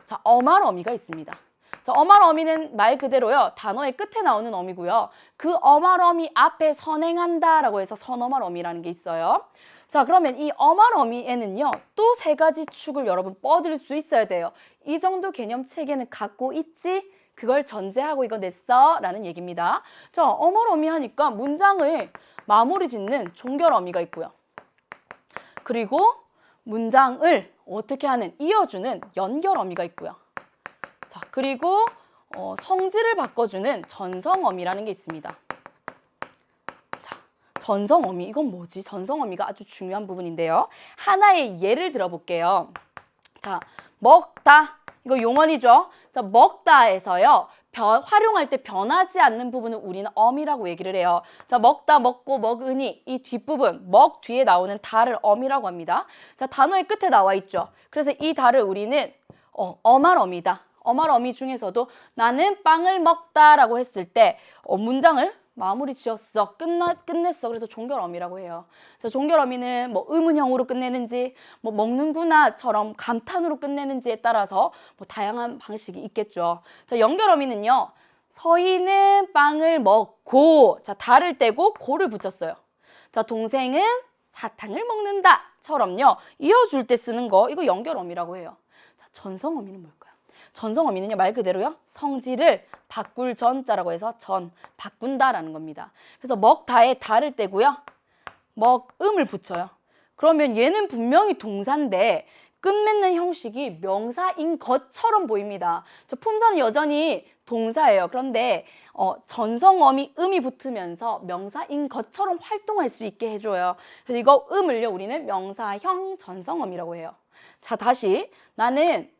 자, 어말 어미가 있습니다. 자, 어말 어미는 말 그대로요. 단어의 끝에 나오는 어미고요. 그 어말 어미 앞에 선행한다라고 해서 선어말 어미라는 게 있어요. 자, 그러면 이 어말 어미에는요. 또 세 가지 축을 여러분 뻗을 수 있어야 돼요. 이 정도 개념 체계는 갖고 있지? 그걸 전제하고 이거 냈어? 라는 얘기입니다. 자, 어말 어미 하니까 문장을 마무리 짓는 종결 어미가 있고요. 그리고 문장을 어떻게 하는, 이어주는 연결 어미가 있고요. 자, 그리고 성질을 바꿔주는 전성 어미라는 게 있습니다. 자, 전성 어미, 이건 뭐지? 전성 어미가 아주 중요한 부분인데요. 하나의 예를 들어볼게요. 자, 먹다. 이거 용언이죠? 자, 먹다에서요. 활용할 때 변하지 않는 부분은 우리는 어미라고 얘기를 해요. 자, 먹다, 먹고, 먹으니 이 뒷부분, 먹 뒤에 나오는 다를 어미라고 합니다. 자, 단어의 끝에 나와 있죠. 그래서 이 다를 우리는 어말 어미다. 어말 어미 중에서도 나는 빵을 먹다라고 했을 때 문장을 마무리 지었어. 끝냈어. 그래서 종결 어미라고 해요. 자, 종결 어미는 뭐 의문형으로 끝내는지, 뭐 먹는구나처럼 감탄으로 끝내는지에 따라서 뭐 다양한 방식이 있겠죠. 자, 연결 어미는요. 서희는 빵을 먹고, 자, 다를 떼고 고를 붙였어요. 자, 동생은 사탕을 먹는다처럼요. 이어줄 때 쓰는 거, 이거 연결 어미라고 해요. 자, 전성 어미는 뭘까요? 전성 어미는요, 말 그대로요. 성질을 바꿀 전자라고 해서 바꾼다라는 겁니다. 그래서 먹다에 다를 떼고요. 먹음을 붙여요. 그러면 얘는 분명히 동사인데 끝맺는 형식이 명사인 것처럼 보입니다. 저 품사는 여전히 동사예요. 그런데 전성어미 음이 붙으면서 명사인 것처럼 활동할 수 있게 해줘요. 그래서 이거 음을요 우리는 명사형 전성어미라고 해요. 자, 다시 나는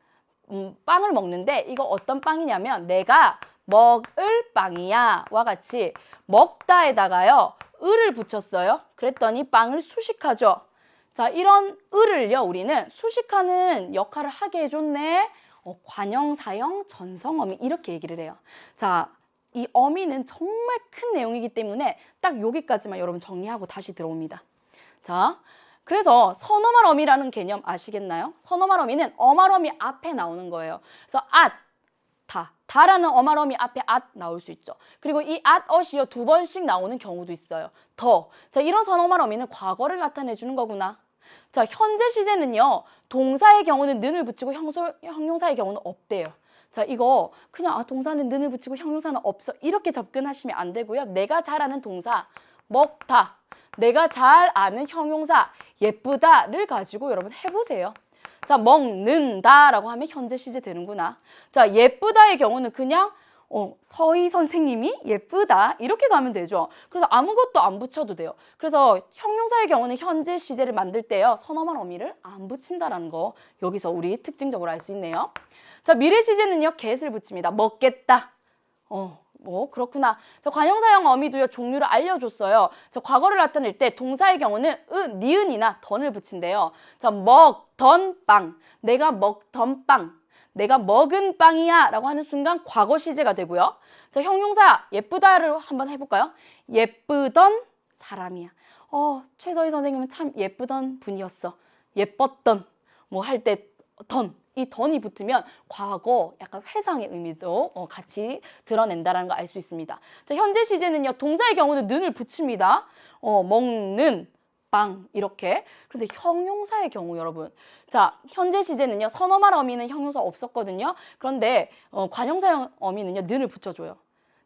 빵을 먹는데 이거 어떤 빵이냐면 내가 먹을 빵이야 와 같이 먹다에다가요 을을 붙였어요. 그랬더니 빵을 수식하죠. 자, 이런 을을요 우리는 수식하는 역할을 하게 해줬네. 관형사형 전성어미 이렇게 얘기를 해요. 자, 이 어미는 정말 큰 내용이기 때문에 딱 여기까지만 여러분 정리하고 다시 들어옵니다. 자, 그래서 선어말 어미라는 개념 아시겠나요? 선어말 어미는 어말 어미 앞에 나오는 거예요. 그래서 다라는 어말 어미 앞에 나올 수 있죠. 그리고 이 엇이요 2번씩 나오는 경우도 있어요. 자, 이런 선어말 어미는 과거를 나타내 주는 거구나. 자, 현재 시제는요 동사의 경우는 는을 붙이고 형용사의 경우는 없대요. 자, 이거 그냥 동사는 는을 붙이고 형용사는 없어 이렇게 접근하시면 안 되고요. 내가 잘 아는 동사 먹다, 내가 잘 아는 형용사 예쁘다를 가지고 여러분 해보세요. 자, 먹는다라고 하면 현재 시제 되는구나. 자, 예쁘다의 경우는 그냥 서희 선생님이 예쁘다 이렇게 가면 되죠. 그래서 아무것도 안 붙여도 돼요. 그래서 형용사의 경우는 현재 시제를 만들 때요 선어말 어미를 안 붙인다라는 거 여기서 우리 특징적으로 알 수 있네요. 자, 미래 시제는요 get을 붙입니다. 먹겠다. 그렇구나. 저 관형사형 어미도요 종류를 알려줬어요. 저 과거를 나타낼 때 동사의 경우는 니은이나 던을 붙인대요. 자, 먹던 빵, 내가 먹던 빵, 내가 먹은 빵이야 라고 하는 순간 과거 시제가 되고요. 자, 형용사 예쁘다를 한번 해볼까요? 예쁘던 사람이야. 최서희 선생님은 참 예쁘던 분이었어. 예뻤던 뭐 할 때 이 던이 붙으면 과거 약간 회상의 의미도 같이 드러낸다는 거 알 수 있습니다. 자, 현재 시제는요 동사의 경우는 는을 붙입니다. 먹는 빵 이렇게. 그런데 형용사의 경우 여러분, 자, 현재 시제는요 선어말 어미는 형용사 없었거든요. 그런데 관형사형 어미는요 는을 붙여줘요.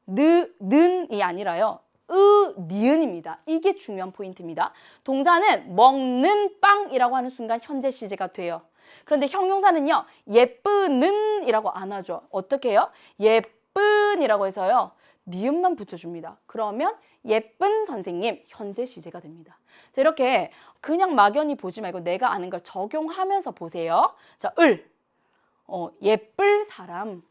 는이 아니라요 니은입니다. 이게 중요한 포인트입니다. 동사는 먹는 빵이라고 하는 순간 현재 시제가 돼요. 그런데 형용사는요 예쁘는 이라고 안 하죠. 어떻게 해요? 예쁜이라고 해서요 니은만 붙여줍니다. 그러면 예쁜 선생님 현재 시제가 됩니다. 자, 이렇게 그냥 막연히 보지 말고 내가 아는 걸 적용하면서 보세요. 자, 예쁠 사람,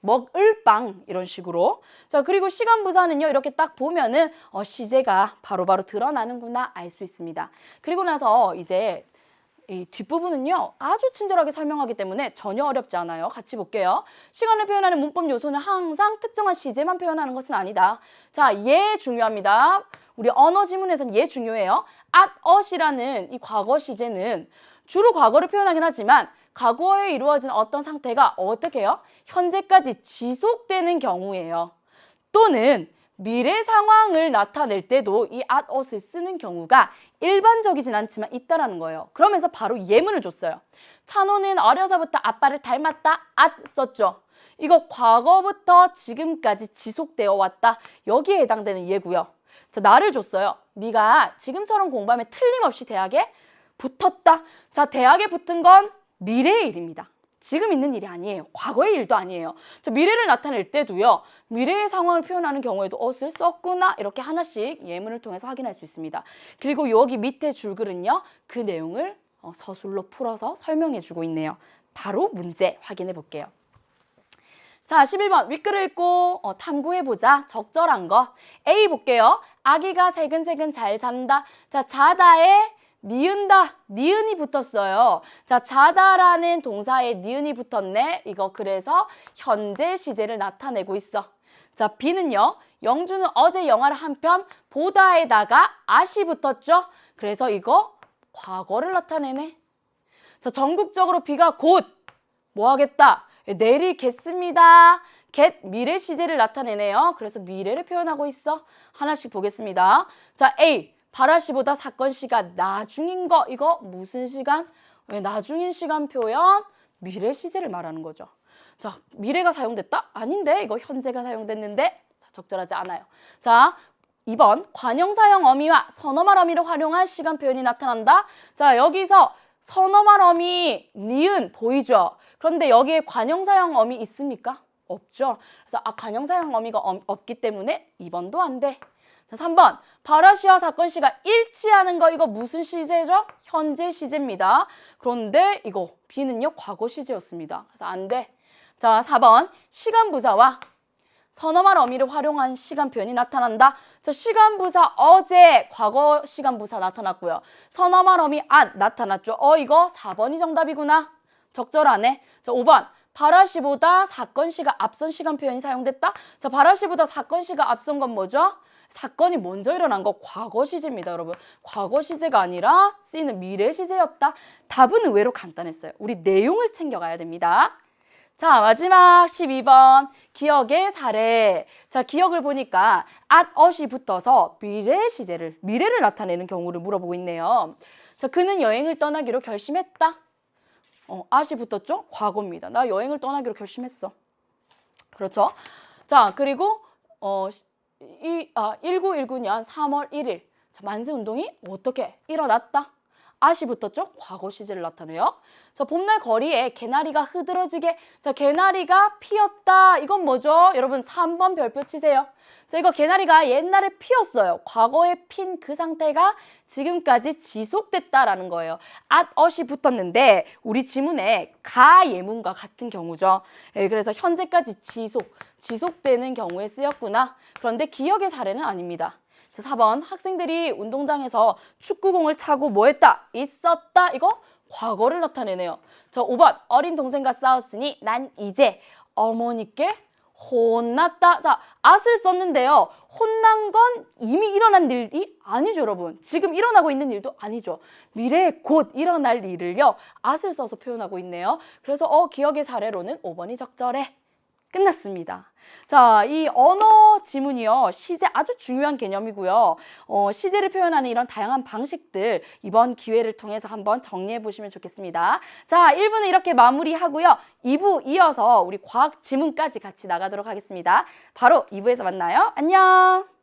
먹을 빵 이런 식으로. 자, 그리고 시간 부사는요 이렇게 딱 보면은 시제가 바로바로 드러나는구나 알 수 있습니다. 그리고 나서 이제 이 뒷부분은요 아주 친절하게 설명하기 때문에 전혀 어렵지 않아요. 같이 볼게요. 시간을 표현하는 문법 요소는 항상 특정한 시제만 표현하는 것은 아니다. 자, 얘 중요합니다. 우리 언어 지문에서는 얘 중요해요. 엇이라는 이 과거 시제는 주로 과거를 표현하긴 하지만 과거에 이루어진 어떤 상태가 어떻게 해요? 현재까지 지속되는 경우예요. 또는 미래 상황을 나타낼 때도 이 엇을 쓰는 경우가 일반적이진 않지만 있다라는 거예요. 그러면서 바로 예문을 줬어요. 찬호는 어려서부터 아빠를 닮았다. 썼죠. 이거 과거부터 지금까지 지속되어 왔다. 여기에 해당되는 예고요. 자, 나를 줬어요. 네가 지금처럼 공부하면 틀림없이 대학에 붙었다. 자, 대학에 붙은 건 미래의 일입니다. 지금 있는 일이 아니에요. 과거의 일도 아니에요. 자, 미래를 나타낼 때도요. 미래의 상황을 표현하는 경우에도 엇을 썼구나 이렇게 하나씩 예문을 통해서 확인할 수 있습니다. 그리고 여기 밑에 줄글은요. 그 내용을 서술로 풀어서 설명해주고 있네요. 바로 문제 확인해 볼게요. 자, 11번 윗글을 읽고 탐구해보자. 적절한 거. A 볼게요. 아기가 새근새근 잘 잔다. 자, 자다에 니은다. 니은이 붙었어요. 자, 자다라는 동사에 니은이 붙었네. 이거 그래서 현재 시제를 나타내고 있어. 자, B는요. 영주는 어제 영화를 한 편 보다에다가 at이 붙었죠. 그래서 이거 과거를 나타내네. 자, 전국적으로 비가 곧 뭐 하겠다? 내리겠습니다. get 미래 시제를 나타내네요. 그래서 미래를 표현하고 있어. 하나씩 보겠습니다. 자, A. 발화시보다 사건 시가 나중인 거. 이거 무슨 시간? 나중인 시간 표현. 미래 시제를 말하는 거죠. 자, 미래가 사용됐다? 아닌데. 이거 현재가 사용됐는데 자, 적절하지 않아요. 자, 2번 관형사형 어미와 선어말 어미를 활용한 시간 표현이 나타난다. 자, 여기서 선어말 어미 니은 보이죠? 그런데 여기에 관형사형 어미 있습니까? 없죠. 그래서 관형사형 어미가 없기 때문에 2번도 안 돼. 자, 3번 발화시와 사건시가 일치하는 거 이거 무슨 시제죠? 현재 시제입니다. 그런데 이거 B는요 과거 시제였습니다. 그래서 안 돼. 자, 4번 시간부사와 선어말 어미를 활용한 시간 표현이 나타난다. 자, 시간부사 어제 과거 시간부사 나타났고요. 선어말 어미 안 나타났죠. 이거 4번이 정답이구나. 적절하네. 자, 5번 발화시보다 사건시가 앞선 시간 표현이 사용됐다. 자, 발화시보다 사건시가 앞선 건 뭐죠? 사건이 먼저 일어난 거 과거 시제입니다, 여러분. 과거 시제가 아니라 C는 미래 시제였다. 답은 의외로 간단했어요. 우리 내용을 챙겨가야 됩니다. 자, 마지막 12번 기억의 사례. 자, 기억을 보니까 at, at이 붙어서 미래를 나타내는 경우를 물어보고 있네요. 자, 그는 여행을 떠나기로 결심했다. at이 붙었죠? 과거입니다. 나 여행을 떠나기로 결심했어. 그렇죠? 자, 그리고 1919년 3월 1일 자, 만세운동이 어떻게 일어났다? at이 붙었죠? 과거 시제를 나타내요. 자, 봄날 거리에 개나리가 흐드러지게 자, 개나리가 피었다. 이건 뭐죠? 여러분 3번 별표 치세요. 자, 이거 개나리가 옛날에 피었어요. 과거에 핀 그 상태가 지금까지 지속됐다라는 거예요. at, at이 붙었는데 우리 지문에 가 예문과 같은 경우죠. 그래서 현재까지 지속되는 경우에 쓰였구나. 그런데 기억의 사례는 아닙니다. 자, 4번 학생들이 운동장에서 축구공을 차고 뭐 했다? 있었다. 이거 과거를 나타내네요. 자, 5번 어린 동생과 싸웠으니 난 이제 어머니께 혼났다. 자, at을 썼는데요. 혼난 건 이미 일어난 일이 아니죠, 여러분. 지금 일어나고 있는 일도 아니죠. 미래에 곧 일어날 일을요. at을 써서 표현하고 있네요. 그래서 기억의 사례로는 5번이 적절해. 끝났습니다. 자, 이 언어 지문이요. 시제 아주 중요한 개념이고요. 시제를 표현하는 이런 다양한 방식들 이번 기회를 통해서 한번 정리해 보시면 좋겠습니다. 자, 1부는 이렇게 마무리하고요. 2부 이어서 우리 과학 지문까지 같이 나가도록 하겠습니다. 바로 2부에서 만나요. 안녕!